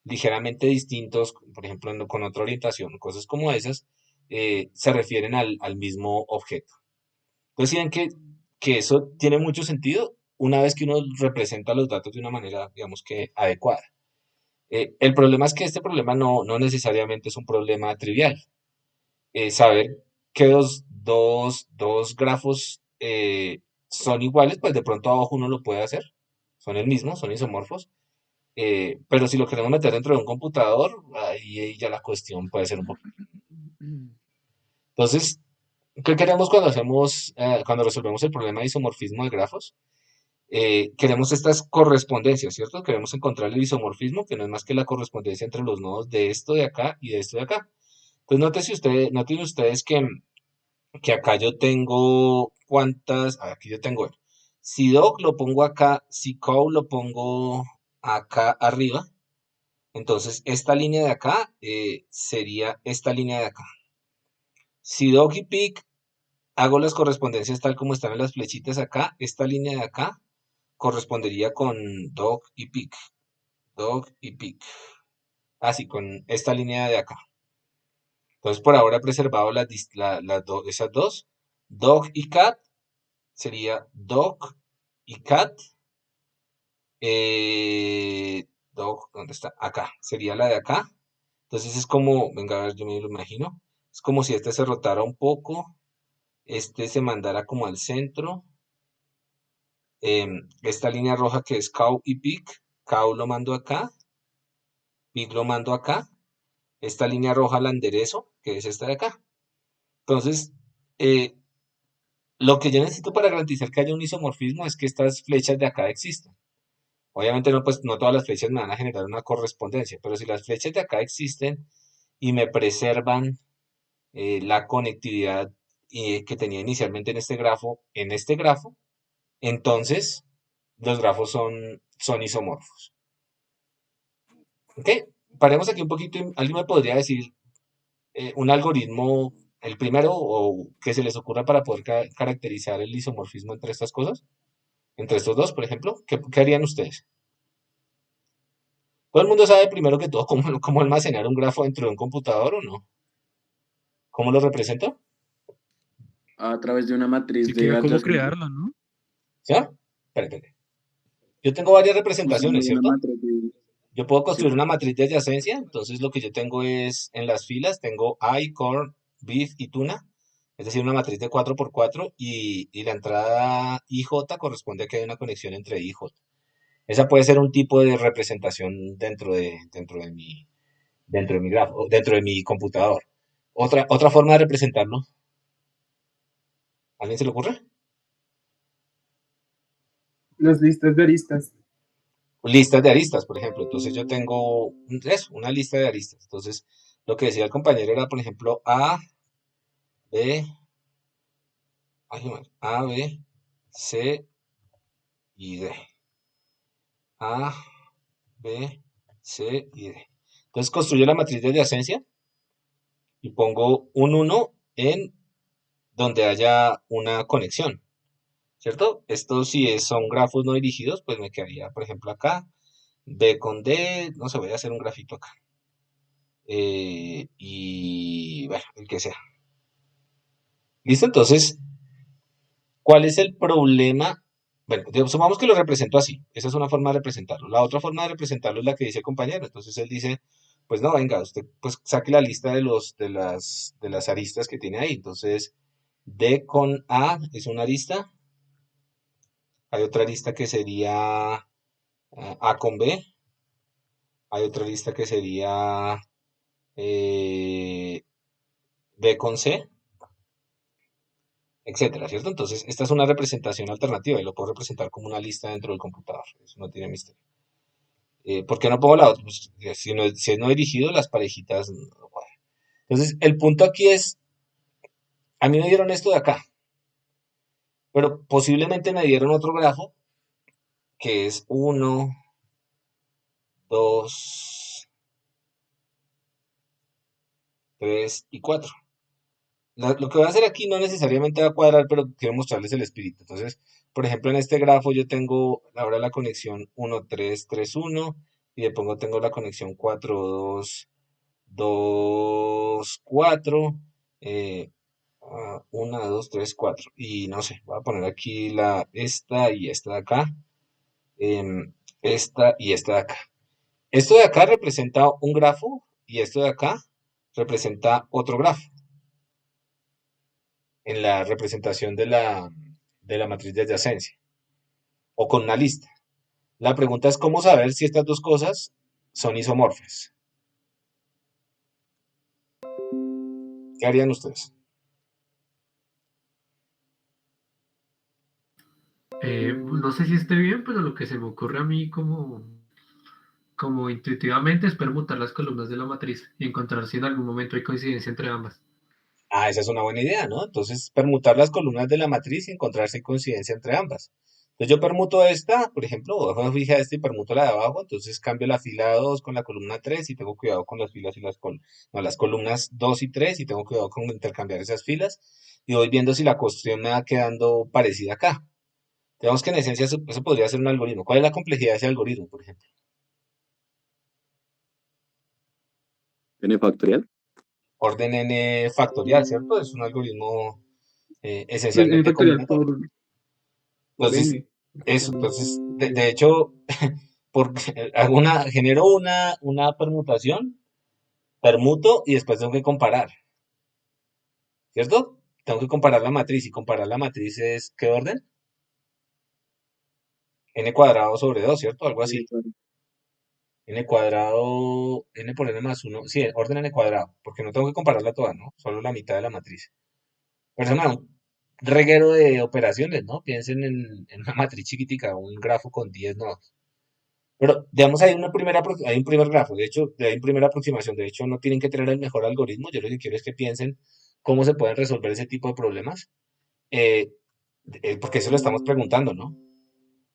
ligeramente distintos, por ejemplo, con otra orientación, cosas como esas, se refieren al mismo objeto. Entonces, ¿sí ven que eso tiene mucho sentido una vez que uno representa los datos de una manera, digamos que adecuada. El problema es que este problema no necesariamente es un problema trivial. Saber que dos grafos son iguales, pues de pronto abajo uno lo puede hacer. Son el mismo, son isomorfos. Pero si lo queremos meter dentro de un computador, ahí ya la cuestión puede ser un poco. Entonces, ¿qué queremos cuando cuando resolvemos el problema de isomorfismo de grafos? Queremos estas correspondencias, ¿cierto? Queremos encontrar el isomorfismo, que no es más que la correspondencia entre los nodos de esto de acá y de esto de acá. Entonces, noten ustedes que acá yo tengo aquí yo tengo, si doc lo pongo acá, si cow lo pongo acá arriba, entonces esta línea de acá sería esta línea de acá. Si doc y pic hago las correspondencias tal como están en las flechitas acá, esta línea de acá correspondería con doc y pic, así con esta línea de acá. Entonces por ahora he preservado esas dos, doc y cat sería doc y cat, doc, ¿dónde está? Acá, sería la de acá. Entonces es como, venga a ver, yo me lo imagino, es como si este se rotara un poco, este se mandara como al centro, esta línea roja que es cow y pig, cow lo mando acá, pig lo mando acá, esta línea roja la enderezo, que es esta de acá. Entonces, eh, lo que yo necesito para garantizar que haya un isomorfismo es que estas flechas de acá existan. Obviamente no, pues, no todas las flechas me van a generar una correspondencia, pero si las flechas de acá existen y me preservan la conectividad que tenía inicialmente en este grafo, entonces los grafos son isomorfos. ¿Ok? Paremos aquí un poquito. ¿Alguien me podría decir un algoritmo, el primero, o que se les ocurra para poder caracterizar el isomorfismo entre estas cosas? Entre estos dos, por ejemplo. ¿Qué harían ustedes? ¿Todo el mundo sabe primero que todo cómo almacenar un grafo dentro de un computador o no? ¿Cómo lo represento? A través de una matriz de Siquiera cómo adyacencia. crearlo, ¿no? ¿Ya? Espérate. Yo tengo varias Usando representaciones, una ¿cierto? matriz de... Yo puedo Sí. construir una matriz de adyacencia, entonces lo que yo tengo es, en las filas, tengo I, corn, beef y tuna, es decir, una matriz de 4x4 y la entrada IJ corresponde a que hay una conexión entre IJ. Esa puede ser un tipo de representación dentro de mi grafo, dentro de mi computador. Otra forma de representarlo, ¿a alguien se le ocurre? Las listas de aristas. Listas de aristas, por ejemplo. Entonces yo tengo una lista de aristas. Entonces, lo que decía el compañero era, por ejemplo, B, A, B, C y D. A, B, C y D. Entonces construyo la matriz de adyacencia. y pongo un 1 en donde haya una conexión, ¿cierto? Esto son grafos no dirigidos, pues me quedaría, por ejemplo, acá, B con D, no sé, voy a hacer un grafito acá. Y bueno, el que sea. ¿Listo? Entonces, ¿cuál es el problema? Bueno, supongamos que lo represento así. Esa es una forma de representarlo. La otra forma de representarlo es la que dice el compañero. Entonces él dice, pues no, venga, usted pues saque la lista de las aristas que tiene ahí. Entonces, D con A es una arista. Hay otra arista que sería A con B. Hay otra arista que sería B con C, etcétera, ¿cierto? Entonces, esta es una representación alternativa y lo puedo representar como una lista dentro del computador. Eso no tiene misterio. ¿Por qué no pongo la otra? Pues, si es no dirigido, las parejitas no cuadran. Entonces, el punto aquí es, a mí me dieron esto de acá, pero posiblemente me dieron otro grafo que es 1, 2, 3 y 4. Lo que voy a hacer aquí no necesariamente va a cuadrar, pero quiero mostrarles el espíritu. Entonces, por ejemplo, en este grafo yo tengo ahora la conexión 1, 3, 3, 1 y de pongo tengo la conexión 4, 2, 2, 4, 1, 2, 3, 4. Y no sé, voy a poner aquí esta y esta de acá, esta y esta de acá. Esto de acá representa un grafo y esto de acá representa otro grafo en la representación de la matriz de adyacencia o con una lista. La pregunta es cómo saber si estas dos cosas son isomorfas. ¿Qué harían ustedes? No sé si esté bien, pero lo que se me ocurre a mí como intuitivamente es permutar las columnas de la matriz y encontrar si en algún momento hay coincidencia entre ambas. Esa es una buena idea, ¿no? Entonces, permutar las columnas de la matriz y encontrar si hay coincidencia entre ambas. Entonces, yo permuto esta, por ejemplo, o fija esta y permuto la de abajo, entonces cambio la fila 2 con la columna 3 y tengo cuidado con las filas y las columnas 2 y 3 y tengo cuidado con intercambiar esas filas y voy viendo si la cuestión me va quedando parecida acá. Digamos que en esencia eso podría ser un algoritmo. ¿Cuál es la complejidad de ese algoritmo, por ejemplo? N factorial. Orden n factorial, ¿cierto? Es un algoritmo Pues N esencialmente factorial combinatorio. por Entonces, N. eso, entonces, de hecho, genero una permutación, permuto y después tengo que comparar, ¿cierto? Tengo que comparar la matriz y comparar la matriz es, ¿qué orden? N cuadrado sobre 2, ¿cierto? Algo así. N cuadrado, n por n más 1, sí, orden n cuadrado, porque no tengo que compararla toda, ¿no? Solo la mitad de la matriz. Pero es un reguero de operaciones, ¿no? Piensen en una matriz chiquitica, un grafo con 10 nodos. Pero, digamos, hay un primer grafo, de hecho, hay una primera aproximación, de hecho, no tienen que tener el mejor algoritmo, yo lo que quiero es que piensen cómo se pueden resolver ese tipo de problemas, eh, porque eso lo estamos preguntando, ¿no?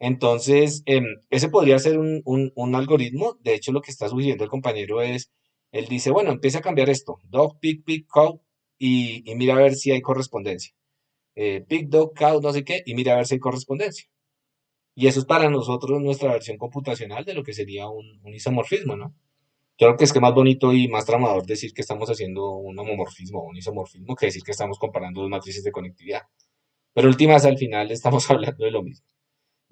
Entonces, ese podría ser un algoritmo. De hecho, lo que está sugiriendo el compañero es, él dice, bueno, empieza a cambiar esto, dog, pig, pig, cow, y mira a ver si hay correspondencia. Pig, dog, cow, no sé qué, y mira a ver si hay correspondencia. Y eso es para nosotros nuestra versión computacional de lo que sería un isomorfismo, ¿no? Yo creo que es que más bonito y más tramador decir que estamos haciendo un homomorfismo o un isomorfismo que decir que estamos comparando dos matrices de conectividad. Pero últimas, al final estamos hablando de lo mismo.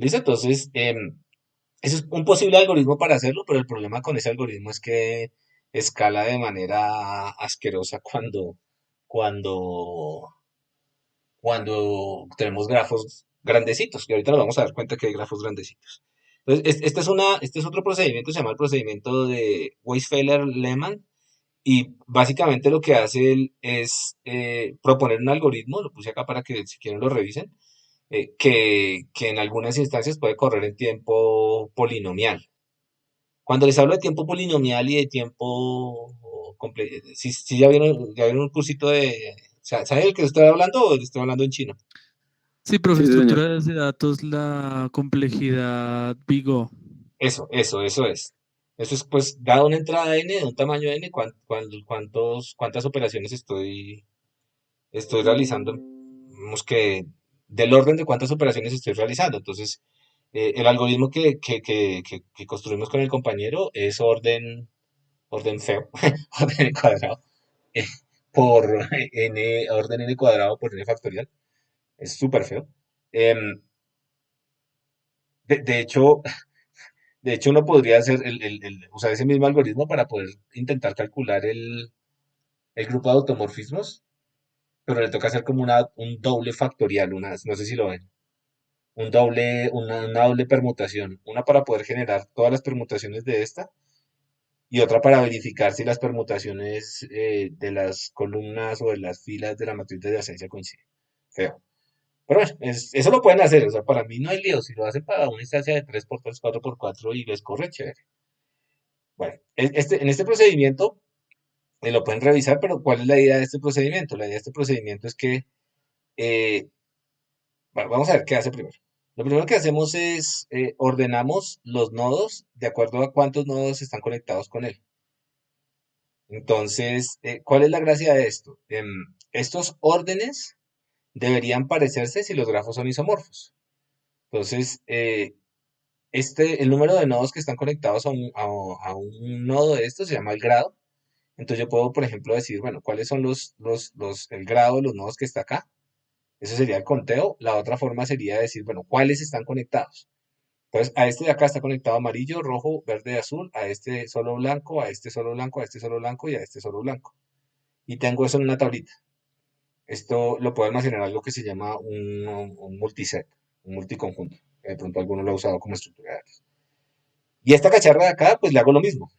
¿Listo? Entonces, eso es un posible algoritmo para hacerlo, pero el problema con ese algoritmo es que escala de manera asquerosa cuando, cuando tenemos grafos grandecitos, que ahorita nos vamos a dar cuenta que hay grafos grandecitos. Entonces, este es otro procedimiento, se llama el procedimiento de Weisfeller-Lehmann, y básicamente lo que hace él es proponer un algoritmo, lo puse acá para que si quieren lo revisen, que en algunas instancias puede correr en tiempo polinomial. Cuando les hablo de tiempo polinomial y de tiempo si ya vieron un cursito ¿sabe el que estoy hablando o estoy hablando en chino? Sí, profe, Sí, señor. estructuras de datos, la complejidad Big O. Eso es. Eso es, pues, dado una entrada n de un tamaño n, cuántas operaciones estoy realizando, digamos que del orden de cuántas operaciones estoy realizando. Entonces, el algoritmo que construimos con el compañero es orden feo, orden n cuadrado, eh, por orden n cuadrado por n factorial. Es súper feo. Em, de hecho, uno podría hacer usar ese mismo algoritmo para poder intentar calcular el grupo de automorfismos, pero le toca hacer como un doble factorial, no sé si lo ven, una doble permutación, una para poder generar todas las permutaciones de esta y otra para verificar si las permutaciones de las columnas o de las filas de la matriz de adyacencia coinciden. Feo. Pero bueno, eso lo pueden hacer, o sea, para mí no hay lío, si lo hacen para una instancia de 3x3, 4x4 y les corre, chévere. Bueno, en este procedimiento lo pueden revisar, pero ¿cuál es la idea de este procedimiento? La idea de este procedimiento es que, eh, vamos a ver qué hace primero. Lo primero que hacemos es ordenamos los nodos de acuerdo a cuántos nodos están conectados con él. Entonces, ¿cuál es la gracia de esto? Estos órdenes deberían parecerse si los grafos son isomorfos. Entonces, el número de nodos que están conectados a un nodo de estos se llama el grado. Entonces yo puedo, por ejemplo, decir, bueno, ¿cuáles son el grado de los nodos que está acá? Eso sería el conteo. La otra forma sería decir, bueno, ¿cuáles están conectados? Entonces, a este de acá está conectado amarillo, rojo, verde, azul, a este solo blanco, a este solo blanco, a este solo blanco y a este solo blanco. Y tengo eso en una tablita. Esto lo puedo almacenar en algo que se llama un multiset, un multiconjunto. De pronto alguno lo ha usado como estructura de datos. Y esta cacharra de acá, pues le hago lo mismo.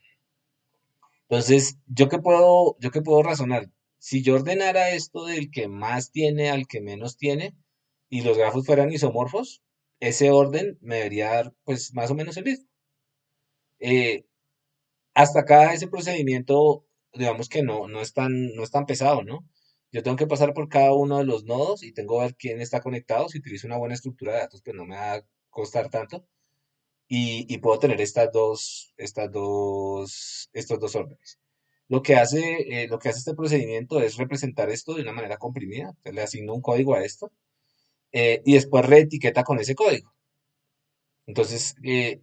Entonces, ¿yo qué puedo razonar? Si yo ordenara esto del que más tiene al que menos tiene y los grafos fueran isomorfos, ese orden me debería dar pues más o menos el mismo. Eh, Hasta acá ese procedimiento, digamos que no es tan pesado, ¿no? Yo tengo que pasar por cada uno de los nodos y tengo que ver quién está conectado. Si utilizo una buena estructura de datos, pues no me va a costar tanto. Y puedo tener estos dos órdenes. Lo que hace este procedimiento es representar esto de una manera comprimida. Entonces, le asigno un código a esto y después reetiqueta con ese código. Entonces, el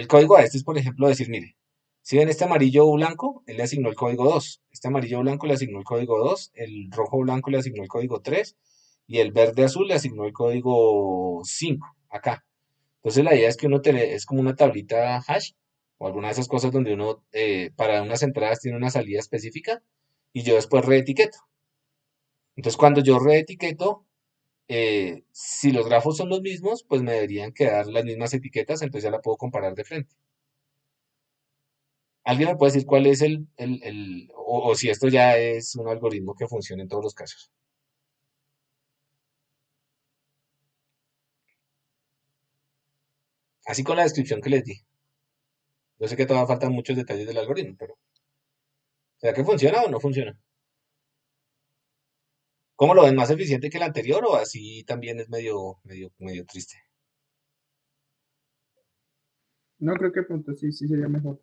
código a este es, por ejemplo, decir, mire, si ven este amarillo blanco, él le asignó el código 2. Este amarillo blanco le asignó el código 2, el rojo blanco le asignó el código 3 y el verde azul le asignó el código 5 acá. Entonces la idea es que es como una tablita hash o alguna de esas cosas donde uno para unas entradas tiene una salida específica y yo después reetiqueto. Entonces cuando yo reetiqueto, si los grafos son los mismos, pues me deberían quedar las mismas etiquetas, entonces ya la puedo comparar de frente. ¿Alguien me puede decir cuál es o si esto ya es un algoritmo que funciona en todos los casos? Así con la descripción que les di. Yo sé que todavía faltan muchos detalles del algoritmo, pero ¿será que funciona o no funciona? ¿Cómo lo ven? ¿Más eficiente que el anterior o así también es medio triste? No creo que pronto sí sería mejor.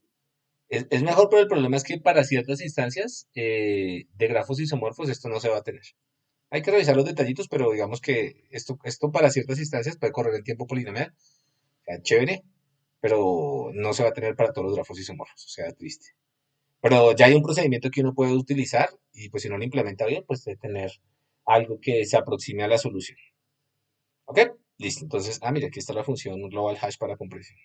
Es mejor, pero el problema es que para ciertas instancias de grafos isomorfos esto no se va a tener. Hay que revisar los detallitos, pero digamos que esto para ciertas instancias puede correr en tiempo polinomial, o sea, chévere, pero no se va a tener para todos los grafos isomorfos, o sea, triste. Pero ya hay un procedimiento que uno puede utilizar y pues si no lo implementa bien, pues debe tener algo que se aproxime a la solución. ¿Ok? Listo. Entonces, mira, aquí está la función global hash para compresión.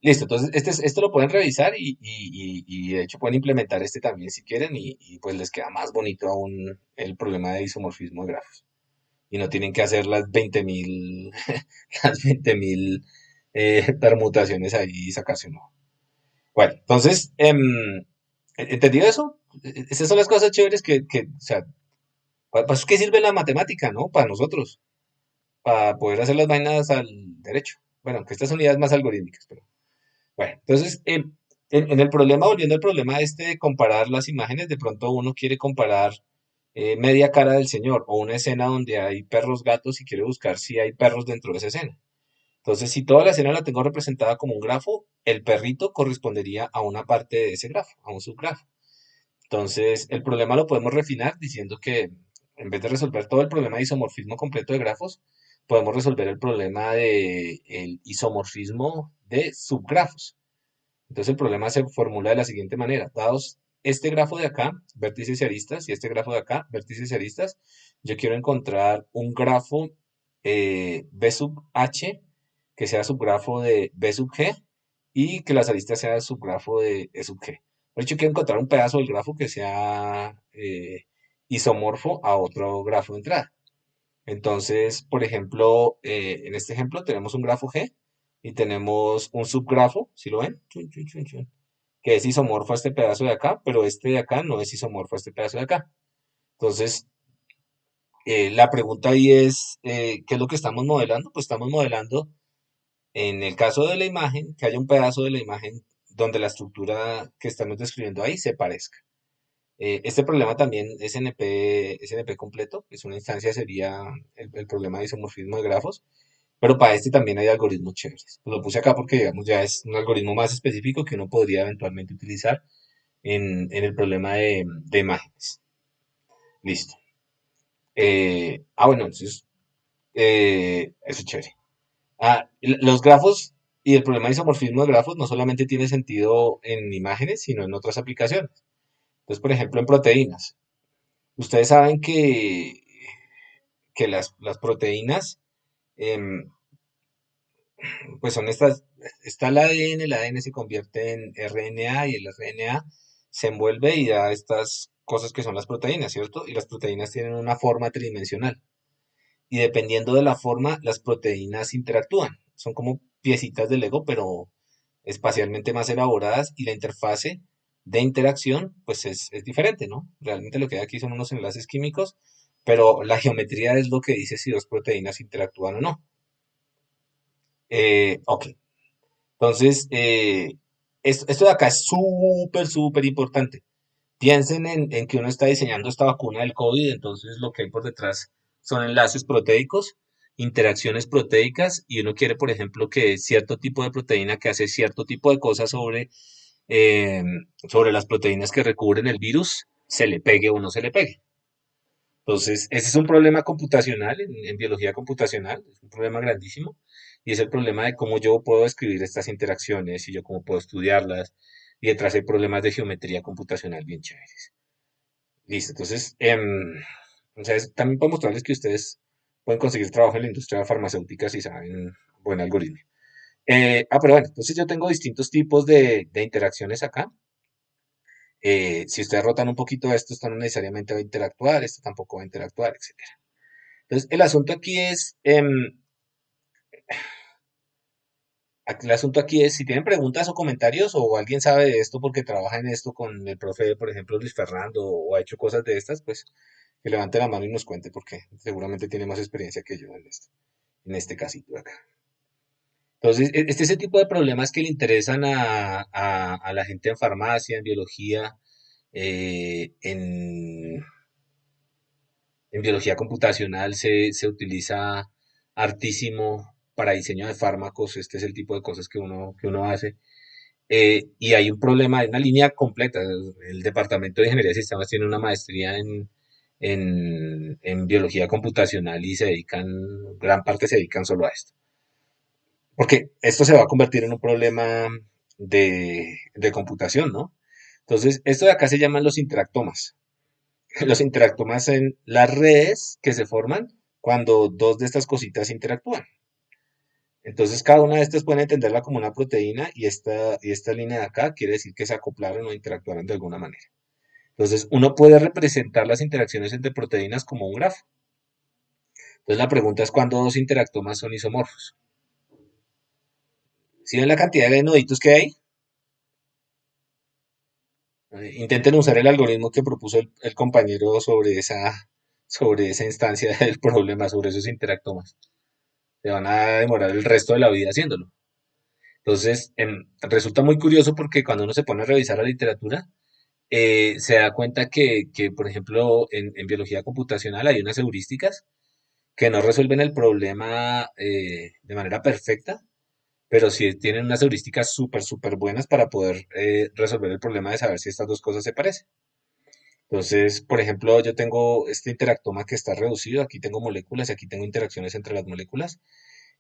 Listo, entonces esto lo pueden revisar y de hecho pueden implementar este también si quieren y pues les queda más bonito aún el problema de isomorfismo de grafos. Y no tienen que hacer las 20.000 las 20.000 permutaciones ahí y sacarse uno. Bueno, entonces, ¿entendido eso? Esas son las cosas chéveres o sea, ¿para qué sirve la matemática, no? Para nosotros, para poder hacer las vainas al derecho. Bueno, que estas unidades más algorítmicas, pero bueno, entonces, en el problema, volviendo al problema este de comparar las imágenes, de pronto uno quiere comparar media cara del señor o una escena donde hay perros, gatos y quiere buscar si hay perros dentro de esa escena. Entonces, si toda la escena la tengo representada como un grafo, el perrito correspondería a una parte de ese grafo, a un subgrafo. Entonces, el problema lo podemos refinar diciendo que en vez de resolver todo el problema de isomorfismo completo de grafos, podemos resolver el problema de el isomorfismo de subgrafos. Entonces, el problema se formula de la siguiente manera. Dados este grafo de acá, vértices y aristas, y este grafo de acá, vértices y aristas, yo quiero encontrar un grafo B sub H que sea subgrafo de B sub G y que las aristas sean subgrafo de E sub G. De hecho, quiero encontrar un pedazo del grafo que sea isomorfo a otro grafo de entrada. Entonces, por ejemplo, en este ejemplo tenemos un grafo G y tenemos un subgrafo, ¿sí lo ven? Chun, chun, chun, chun, que es isomorfo a este pedazo de acá, pero este de acá no es isomorfo a este pedazo de acá. Entonces, la pregunta ahí es, ¿qué es lo que estamos modelando? Pues estamos modelando, en el caso de la imagen, que haya un pedazo de la imagen donde la estructura que estamos describiendo ahí se parezca. Este problema también es SNP completo, es una instancia, sería el problema de isomorfismo de grafos, pero para este también hay algoritmos chéveres. Pues lo puse acá porque, digamos, ya es un algoritmo más específico que uno podría eventualmente utilizar en el problema de imágenes. Listo. Bueno, entonces, eso es chévere. Los grafos y el problema de isomorfismo de grafos no solamente tiene sentido en imágenes, sino en otras aplicaciones. Entonces, por ejemplo, en proteínas. Ustedes saben que las proteínas, em, pues son estas, está el ADN se convierte en RNA y el RNA se envuelve y da estas cosas que son las proteínas, ¿cierto? Y las proteínas tienen una forma tridimensional. Y dependiendo de la forma, las proteínas interactúan. Son como piecitas de Lego, pero espacialmente más elaboradas y la interfase de interacción, pues es diferente, ¿no? Realmente lo que hay aquí son unos enlaces químicos, pero la geometría es lo que dice si dos proteínas interactúan o no. Ok, entonces, esto de acá es súper, súper importante. Piensen en que uno está diseñando esta vacuna del COVID, entonces lo que hay por detrás son enlaces proteicos, interacciones proteicas, y uno quiere, por ejemplo, que cierto tipo de proteína que hace cierto tipo de cosas eh, sobre las proteínas que recubren el virus, se le pegue o no se le pegue. Entonces, ese es un problema computacional, en biología computacional, es un problema grandísimo, y es el problema de cómo yo puedo escribir estas interacciones y yo cómo puedo estudiarlas, y detrás hay problemas de geometría computacional bien chéveres. Listo, entonces, también para mostrarles que ustedes pueden conseguir trabajo en la industria farmacéutica si saben buen algoritmo. Pero bueno, entonces yo tengo distintos tipos de interacciones acá. Si ustedes rotan un poquito esto no necesariamente va a interactuar, esto tampoco va a interactuar, etcétera. Entonces, el asunto aquí es, si tienen preguntas o comentarios o alguien sabe de esto porque trabaja en esto con el profe, por ejemplo, Luis Fernando, o ha hecho cosas de estas, pues que levante la mano y nos cuente porque seguramente tiene más experiencia que yo en este casito de acá. Entonces, este es el tipo de problemas que le interesan a la gente en farmacia, en biología, eh, en, en biología computacional se utiliza hartísimo para diseño de fármacos. Este es el tipo de cosas que uno hace. Y hay un problema, hay una línea completa. El Departamento de Ingeniería de Sistemas tiene una maestría en biología computacional y gran parte se dedican solo a esto. Porque esto se va a convertir en un problema de computación, ¿no? Entonces, esto de acá se llaman los interactomas. Los interactomas son las redes que se forman cuando dos de estas cositas interactúan. Entonces, cada una de estas pueden entenderla como una proteína y esta línea de acá quiere decir que se acoplaron o interactuaron de alguna manera. Entonces, uno puede representar las interacciones entre proteínas como un grafo. Entonces, la pregunta es cuándo dos interactomas son isomorfos. ¿Sí ven la cantidad de noditos que hay? Intenten usar el algoritmo que propuso el compañero sobre esa instancia del problema, sobre esos interactomas. Se van a demorar el resto de la vida haciéndolo. Entonces, resulta muy curioso porque cuando uno se pone a revisar la literatura, se da cuenta que, por ejemplo, en biología computacional hay unas heurísticas que no resuelven el problema de manera perfecta, pero sí tienen unas heurísticas súper, súper buenas para poder resolver el problema de saber si estas dos cosas se parecen. Entonces, por ejemplo, yo tengo este interactoma que está reducido, aquí tengo moléculas y aquí tengo interacciones entre las moléculas.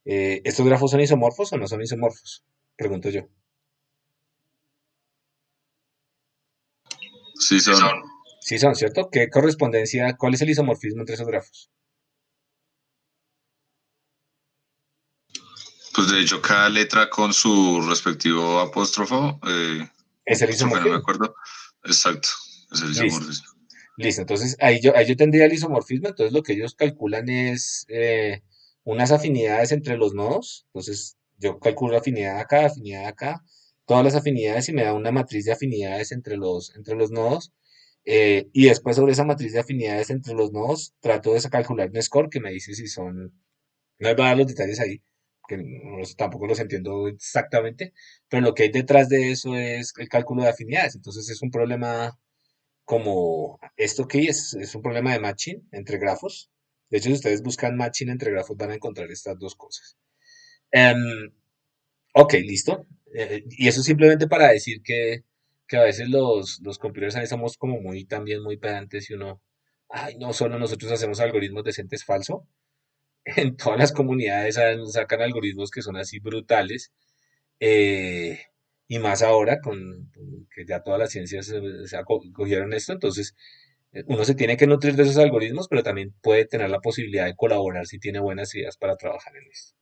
¿Estos grafos son isomorfos o no son isomorfos? Pregunto yo. Sí son. Sí son, ¿cierto? ¿Qué correspondencia, cuál es el isomorfismo entre esos grafos? Pues de hecho, cada letra con su respectivo apóstrofo, Es el apóstrofe, no me isomorfismo. acuerdo. Exacto, es el Listo. isomorfismo. Listo, entonces ahí yo tendría el isomorfismo, entonces lo que ellos calculan es unas afinidades entre los nodos, entonces yo calculo afinidad acá, todas las afinidades y me da una matriz de afinidades entre los nodos, y después sobre esa matriz de afinidades entre los nodos trato de calcular un score que me dice si son, no les voy a dar los detalles ahí, que tampoco los entiendo exactamente, pero lo que hay detrás de eso es el cálculo de afinidades, entonces es un problema como esto que es un problema de matching entre grafos. De hecho, si ustedes buscan matching entre grafos van a encontrar estas dos cosas. Em, ok, listo. Y eso simplemente para decir que a veces los computers ahí somos como muy también muy pedantes y uno, ay, no, solo nosotros hacemos algoritmos decentes, falso. En todas las comunidades sacan algoritmos que son así brutales. eh, y más ahora con que ya todas las ciencias cogieron esto, entonces uno se tiene que nutrir de esos algoritmos, pero también puede tener la posibilidad de colaborar si tiene buenas ideas para trabajar en esto.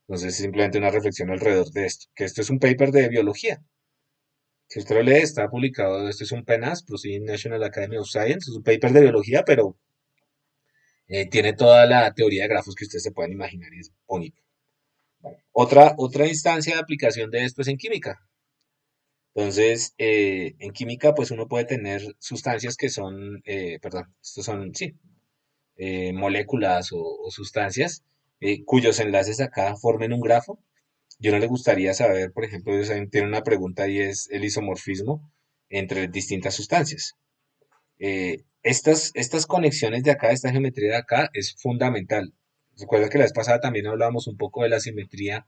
Entonces, simplemente una reflexión alrededor de esto, que esto es un paper de biología. Si usted lo lee, está publicado, esto es un PNAS, Proceeding National Academy of Science, es un paper de biología, pero tiene toda la teoría de grafos que ustedes se puedan imaginar y es bonito. Bueno, otra instancia de aplicación de esto es en química. Entonces, en química, pues uno puede tener sustancias que son, perdón, estos son, sí, moléculas o sustancias cuyos enlaces acá formen un grafo. Yo no le gustaría saber, por ejemplo, ellos ahí tienen una pregunta y es el isomorfismo entre distintas sustancias. Estas conexiones de acá, esta geometría de acá, es fundamental. Recuerda que la vez pasada también hablábamos un poco de la simetría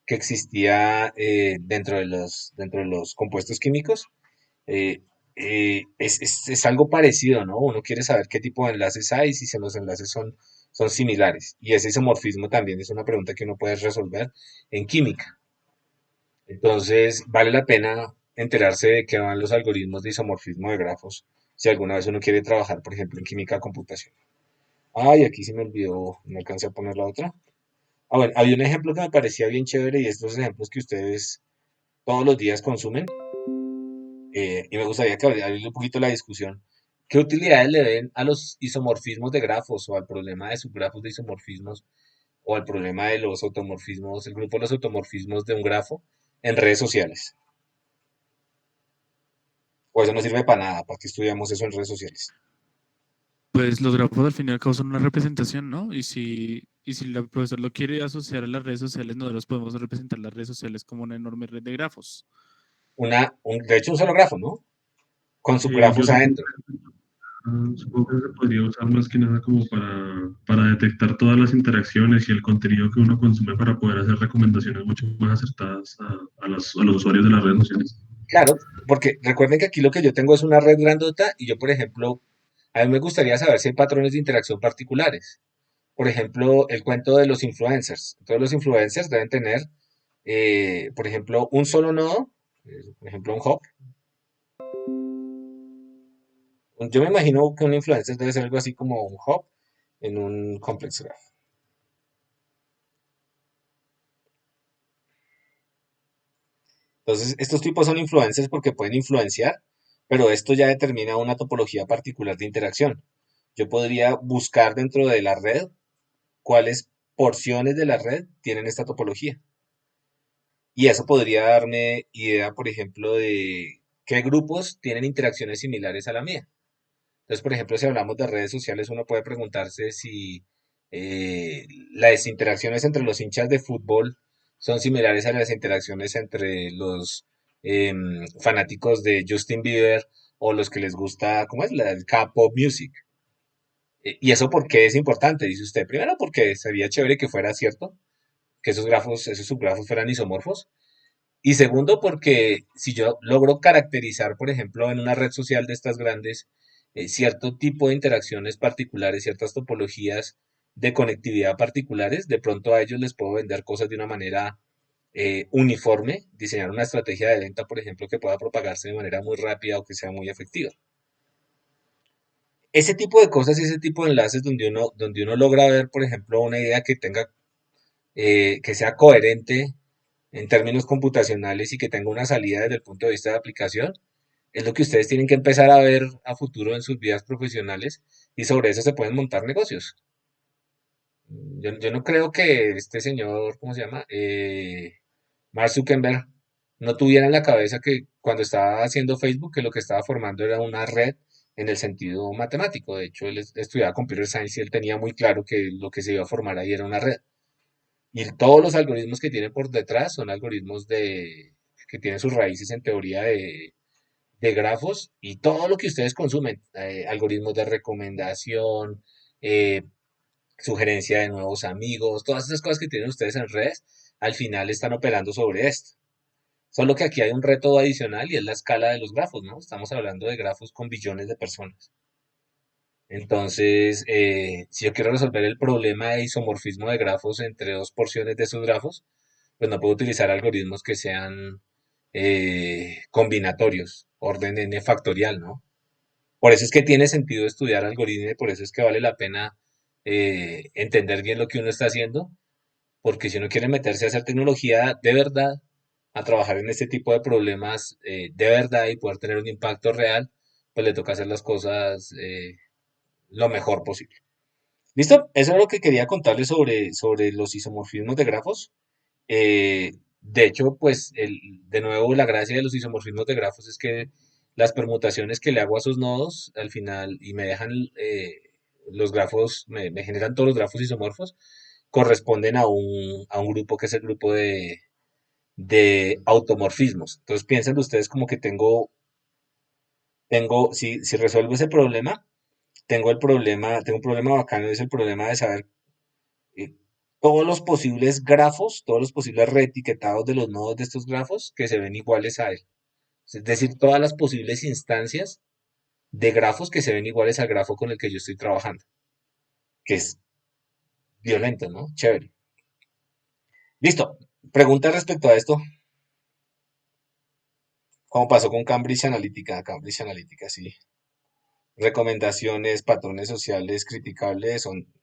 que existía dentro de los compuestos químicos. eh, es algo parecido, ¿no? Uno quiere saber qué tipo de enlaces hay, si los enlaces son similares. Y ese isomorfismo también es una pregunta que uno puede resolver en química. Entonces, vale la pena enterarse de qué van los algoritmos de isomorfismo de grafos si alguna vez uno quiere trabajar, por ejemplo, en química computacional. Ay, aquí se me olvidó, no alcancé a poner la otra. Ah, bueno, había un ejemplo que me parecía bien chévere y estos ejemplos que ustedes todos los días consumen. Y me gustaría que abriera un poquito la discusión. ¿Qué utilidades le ven a los isomorfismos de grafos o al problema de subgrafos de isomorfismos o al problema de los automorfismos, el grupo de los automorfismos de un grafo en redes sociales? O eso no sirve para nada, ¿para qué estudiamos eso en redes sociales? Pues los grafos al fin y al cabo son una representación, ¿no? Y si el profesor lo quiere asociar a las redes sociales, nosotros podemos representar las redes sociales como una enorme red de grafos. De hecho, un solo grafo, ¿no? Con Yo subgrafos supongo, adentro. supongo que se podría usar más que nada como para detectar todas las interacciones y el contenido que uno consume para poder hacer recomendaciones mucho más acertadas a los usuarios de las redes sociales. Claro, porque recuerden que aquí lo que yo tengo es una red grandota y yo, por ejemplo, a mí me gustaría saber si hay patrones de interacción particulares. Por ejemplo, el cuento de los influencers. Todos los influencers deben tener, por ejemplo, un solo nodo, por ejemplo, un hub. Yo me imagino que un influencer debe ser algo así como un hub en un complex graph. Entonces, estos tipos son influencers porque pueden influenciar, pero esto ya determina una topología particular de interacción. Yo podría buscar dentro de la red cuáles porciones de la red tienen esta topología. Y eso podría darme idea, por ejemplo, de qué grupos tienen interacciones similares a la mía. Entonces, por ejemplo, si hablamos de redes sociales, uno puede preguntarse si las interacciones entre los hinchas de fútbol son similares a las interacciones entre los fanáticos de Justin Bieber o los que les gusta, ¿cómo es? El K-pop music. ¿Y eso por qué es importante? Dice usted. Primero, porque sería chévere que fuera cierto, que esos subgrafos fueran isomorfos. Y segundo, porque si yo logro caracterizar, por ejemplo, en una red social de estas grandes, cierto tipo de interacciones particulares, ciertas topologías de conectividad particulares, de pronto a ellos les puedo vender cosas de una manera uniforme, diseñar una estrategia de venta, por ejemplo, que pueda propagarse de manera muy rápida o que sea muy efectiva. Ese tipo de cosas y ese tipo de enlaces donde uno logra ver, por ejemplo, una idea que tenga, que sea coherente en términos computacionales y que tenga una salida desde el punto de vista de aplicación, es lo que ustedes tienen que empezar a ver a futuro en sus vidas profesionales y sobre eso se pueden montar negocios. Yo no creo que este señor, ¿cómo se llama? Mark Zuckerberg no tuviera en la cabeza que cuando estaba haciendo Facebook, que lo que estaba formando era una red en el sentido matemático. De hecho, él estudiaba Computer Science y él tenía muy claro que lo que se iba a formar ahí era una red. Y todos los algoritmos que tiene por detrás son algoritmos que tienen sus raíces en teoría de grafos y todo lo que ustedes consumen, algoritmos de recomendación, eh, sugerencia de nuevos amigos, todas esas cosas que tienen ustedes en redes, al final están operando sobre esto. Solo que aquí hay un reto adicional y es la escala de los grafos, ¿no? Estamos hablando de grafos con billones de personas. Entonces, si yo quiero resolver el problema de isomorfismo de grafos entre dos porciones de esos grafos, pues no puedo utilizar algoritmos que sean combinatorios, orden n factorial, ¿no? Por eso es que tiene sentido estudiar algoritmos y por eso es que vale la pena entender bien lo que uno está haciendo, porque si uno quiere meterse a hacer tecnología de verdad, a trabajar en este tipo de problemas de verdad y poder tener un impacto real, pues le toca hacer las cosas lo mejor posible. ¿Listo? Eso es lo que quería contarles sobre los isomorfismos de grafos. De hecho, pues, de nuevo, la gracia de los isomorfismos de grafos es que las permutaciones que le hago a esos nodos al final y me dejan los grafos, me generan todos los grafos isomorfos, corresponden a un grupo que es el grupo de automorfismos. Entonces, piensen ustedes como que si resuelvo ese problema, tengo un problema bacano, es el problema de saber eh, todos los posibles grafos, todos los posibles reetiquetados de los nodos de estos grafos que se ven iguales a él. Es decir, todas las posibles instancias de grafos que se ven iguales al grafo con el que yo estoy trabajando, que es violento, ¿no? Chévere. Listo. Pregunta respecto a esto. ¿Cómo pasó con Cambridge Analytica? Cambridge Analytica, sí. Recomendaciones, patrones sociales criticables son...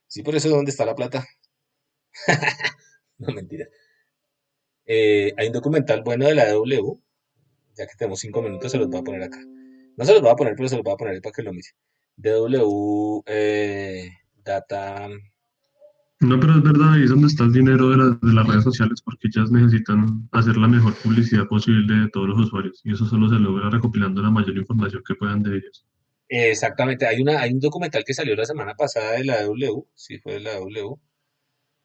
Sí, por eso es donde está la plata. No, mentira. Hay un documental bueno de la W, ya que tenemos 5 minutos, se los voy a poner acá. No se los voy a poner, pero se los voy a poner para que lo miren. DW Data. No, pero es verdad, ahí es donde está el dinero de las redes sociales, porque ellas necesitan hacer la mejor publicidad posible de todos los usuarios, y eso solo se logra recopilando la mayor información que puedan de ellos. Exactamente, hay un documental que salió la semana pasada de la W, sí fue de la W,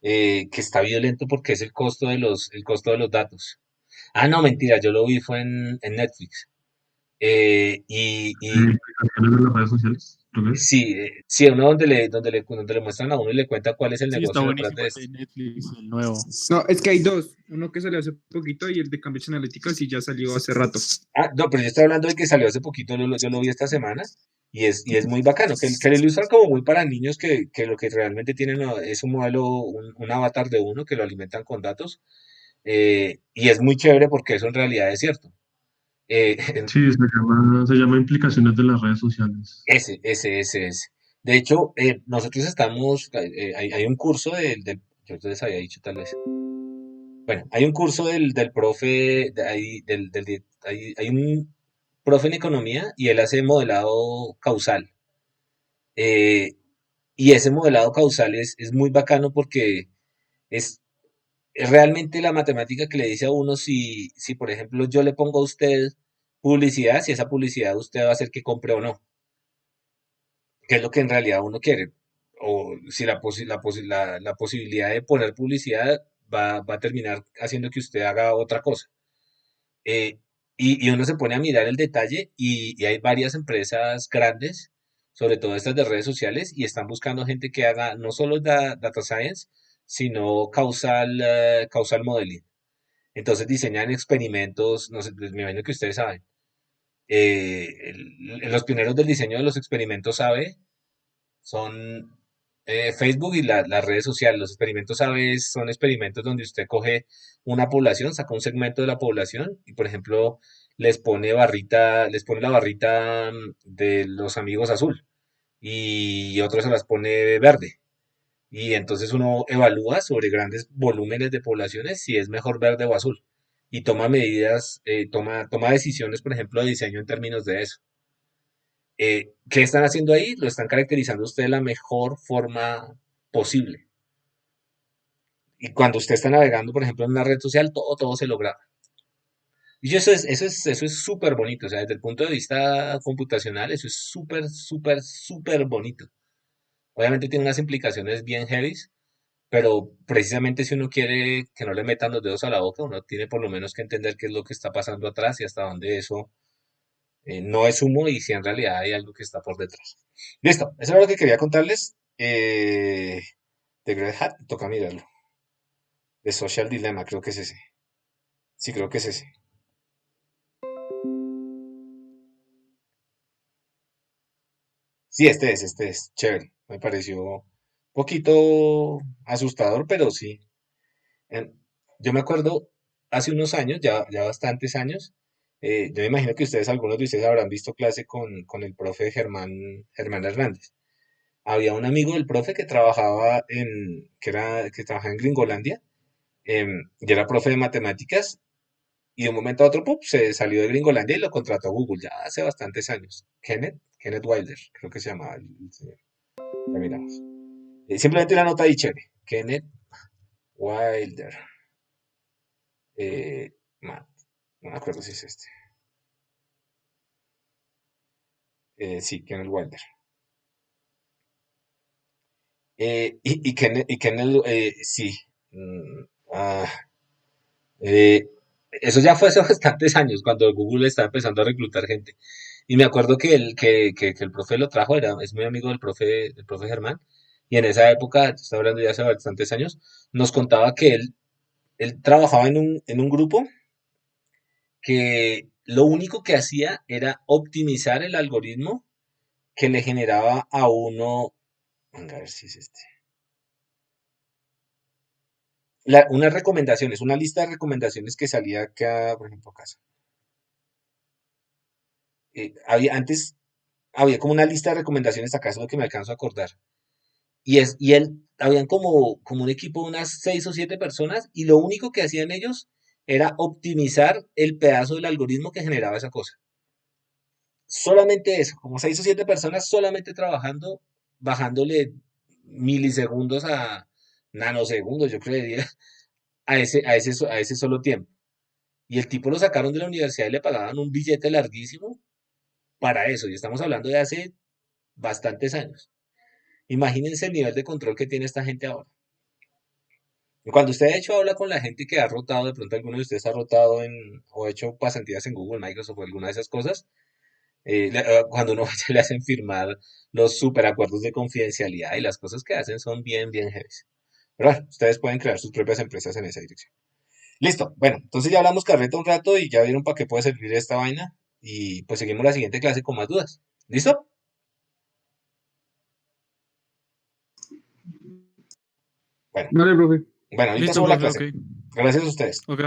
que está violento porque es el costo de los datos. Ah, no, mentira, yo lo vi fue en Netflix. Y Implicaciones de las redes sociales, ¿lo ves? sí, sí, uno donde le muestran a uno y le cuenta cuál es el Sí, está negocio detrás buenísimo de el esto. de Netflix, el nuevo. No, es que hay dos. Uno que salió hace poquito y el de Cambridge Analytica sí ya salió hace rato. Ah, no, pero yo estoy hablando de que salió hace poquito, yo lo vi esta semana y es muy bacano, que lo ilustran como muy para niños que lo que realmente tienen es un modelo, un avatar de uno que lo alimentan con datos y es muy chévere porque eso en realidad es cierto. Eh, Sí, se llama implicaciones de las redes sociales. ese. De hecho, nosotros hay un curso yo les había dicho tal vez. Bueno, hay un curso del profe, hay un profe en economía y él hace modelado causal. Eh, y ese modelado causal es muy bacano porque es, es realmente la matemática que le dice a uno si, por ejemplo, yo le pongo a usted publicidad, si esa publicidad usted va a hacer que compre o no, que es lo que en realidad uno quiere. O si la posibilidad de poner publicidad va a terminar haciendo que usted haga otra cosa. Eh, y uno se pone a mirar el detalle y hay varias empresas grandes sobre todo estas de redes sociales, y están buscando gente que haga no solo data science, sino causal modeling. Entonces diseñan experimentos, no sé, pues me imagino que ustedes saben. Los pioneros del diseño de los experimentos A/B son Facebook y las redes sociales. Los experimentos A/B son experimentos donde usted coge una población, saca un segmento de la población y, por ejemplo, les pone la barrita de los amigos azul y otros se las pone verde. Y entonces uno evalúa sobre grandes volúmenes de poblaciones si es mejor verde o azul. Y toma medidas, toma decisiones, por ejemplo, de diseño en términos de eso. ¿Qué están haciendo ahí? Lo están caracterizando usted de la mejor forma posible. Y cuando usted está navegando, por ejemplo, en una red social, todo se logra. Y eso es súper bonito. O sea, desde el punto de vista computacional, eso es súper, súper, súper bonito. Obviamente tiene unas implicaciones bien heavy, pero precisamente si uno quiere que no le metan los dedos a la boca, uno tiene por lo menos que entender qué es lo que está pasando atrás y hasta dónde eso no es humo y si en realidad hay algo que está por detrás. Listo, eso era lo que quería contarles. De Great Hat, toca mirarlo. De Social Dilemma, creo que es ese. Sí, creo que es ese. Sí, este es. Chévere. Me pareció un poquito asustador, pero sí. Em, yo me acuerdo hace unos años, ya bastantes años, yo me imagino que algunos de ustedes habrán visto clase con el profe Germán Hernández. Había un amigo del profe que trabajaba en Gringolandia, y era profe de matemáticas, y de un momento a otro, ¡pum!, se salió de Gringolandia y lo contrató Google, ya hace bastantes años. Kenneth Wilder, creo que se llamaba el señor. Ya miramos. Simplemente una nota ahí chévere. Kenneth Wilder. Eh, Matt, no me acuerdo si es este. Sí, Kenneth Wilder. Kenneth, sí. mm, ah, eh, Eso ya fue hace bastantes años, cuando Google estaba empezando a reclutar gente. Y me acuerdo que el profe lo trajo, es muy amigo del profe Germán. Y en esa época, estoy hablando ya hace bastantes años, nos contaba que él trabajaba en un grupo que lo único que hacía era optimizar el algoritmo que le generaba a uno, venga, a ver si es este, unas recomendaciones, una lista de recomendaciones que salía acá, por ejemplo, casa. Antes había como una lista de recomendaciones, acá es lo que me alcanzo a acordar. Habían como un equipo de unas 6 o 7 personas y lo único que hacían ellos era optimizar el pedazo del algoritmo que generaba esa cosa. Solamente eso, como 6 o 7 personas solamente trabajando, bajándole milisegundos a nanosegundos, yo creería, a ese solo tiempo. Y el tipo lo sacaron de la universidad y le pagaban un billete larguísimo para eso. Y estamos hablando de hace bastantes años. Imagínense el nivel de control que tiene esta gente ahora. Y cuando usted de hecho habla con la gente que ha rotado, de pronto alguno de ustedes ha rotado o ha hecho pasantías en Google, Microsoft o alguna de esas cosas, cuando uno le hacen firmar los superacuerdos de confidencialidad y las cosas que hacen son bien, bien heavy. Pero bueno, ustedes pueden crear sus propias empresas en esa dirección. Listo. Bueno, entonces ya hablamos carreta un rato y ya vieron para qué puede servir esta vaina. Y pues seguimos la siguiente clase con más dudas. ¿Listo? Bueno, Vale, profe. ahorita Listo, subo la profe, clase. ok. Gracias a ustedes. Ok.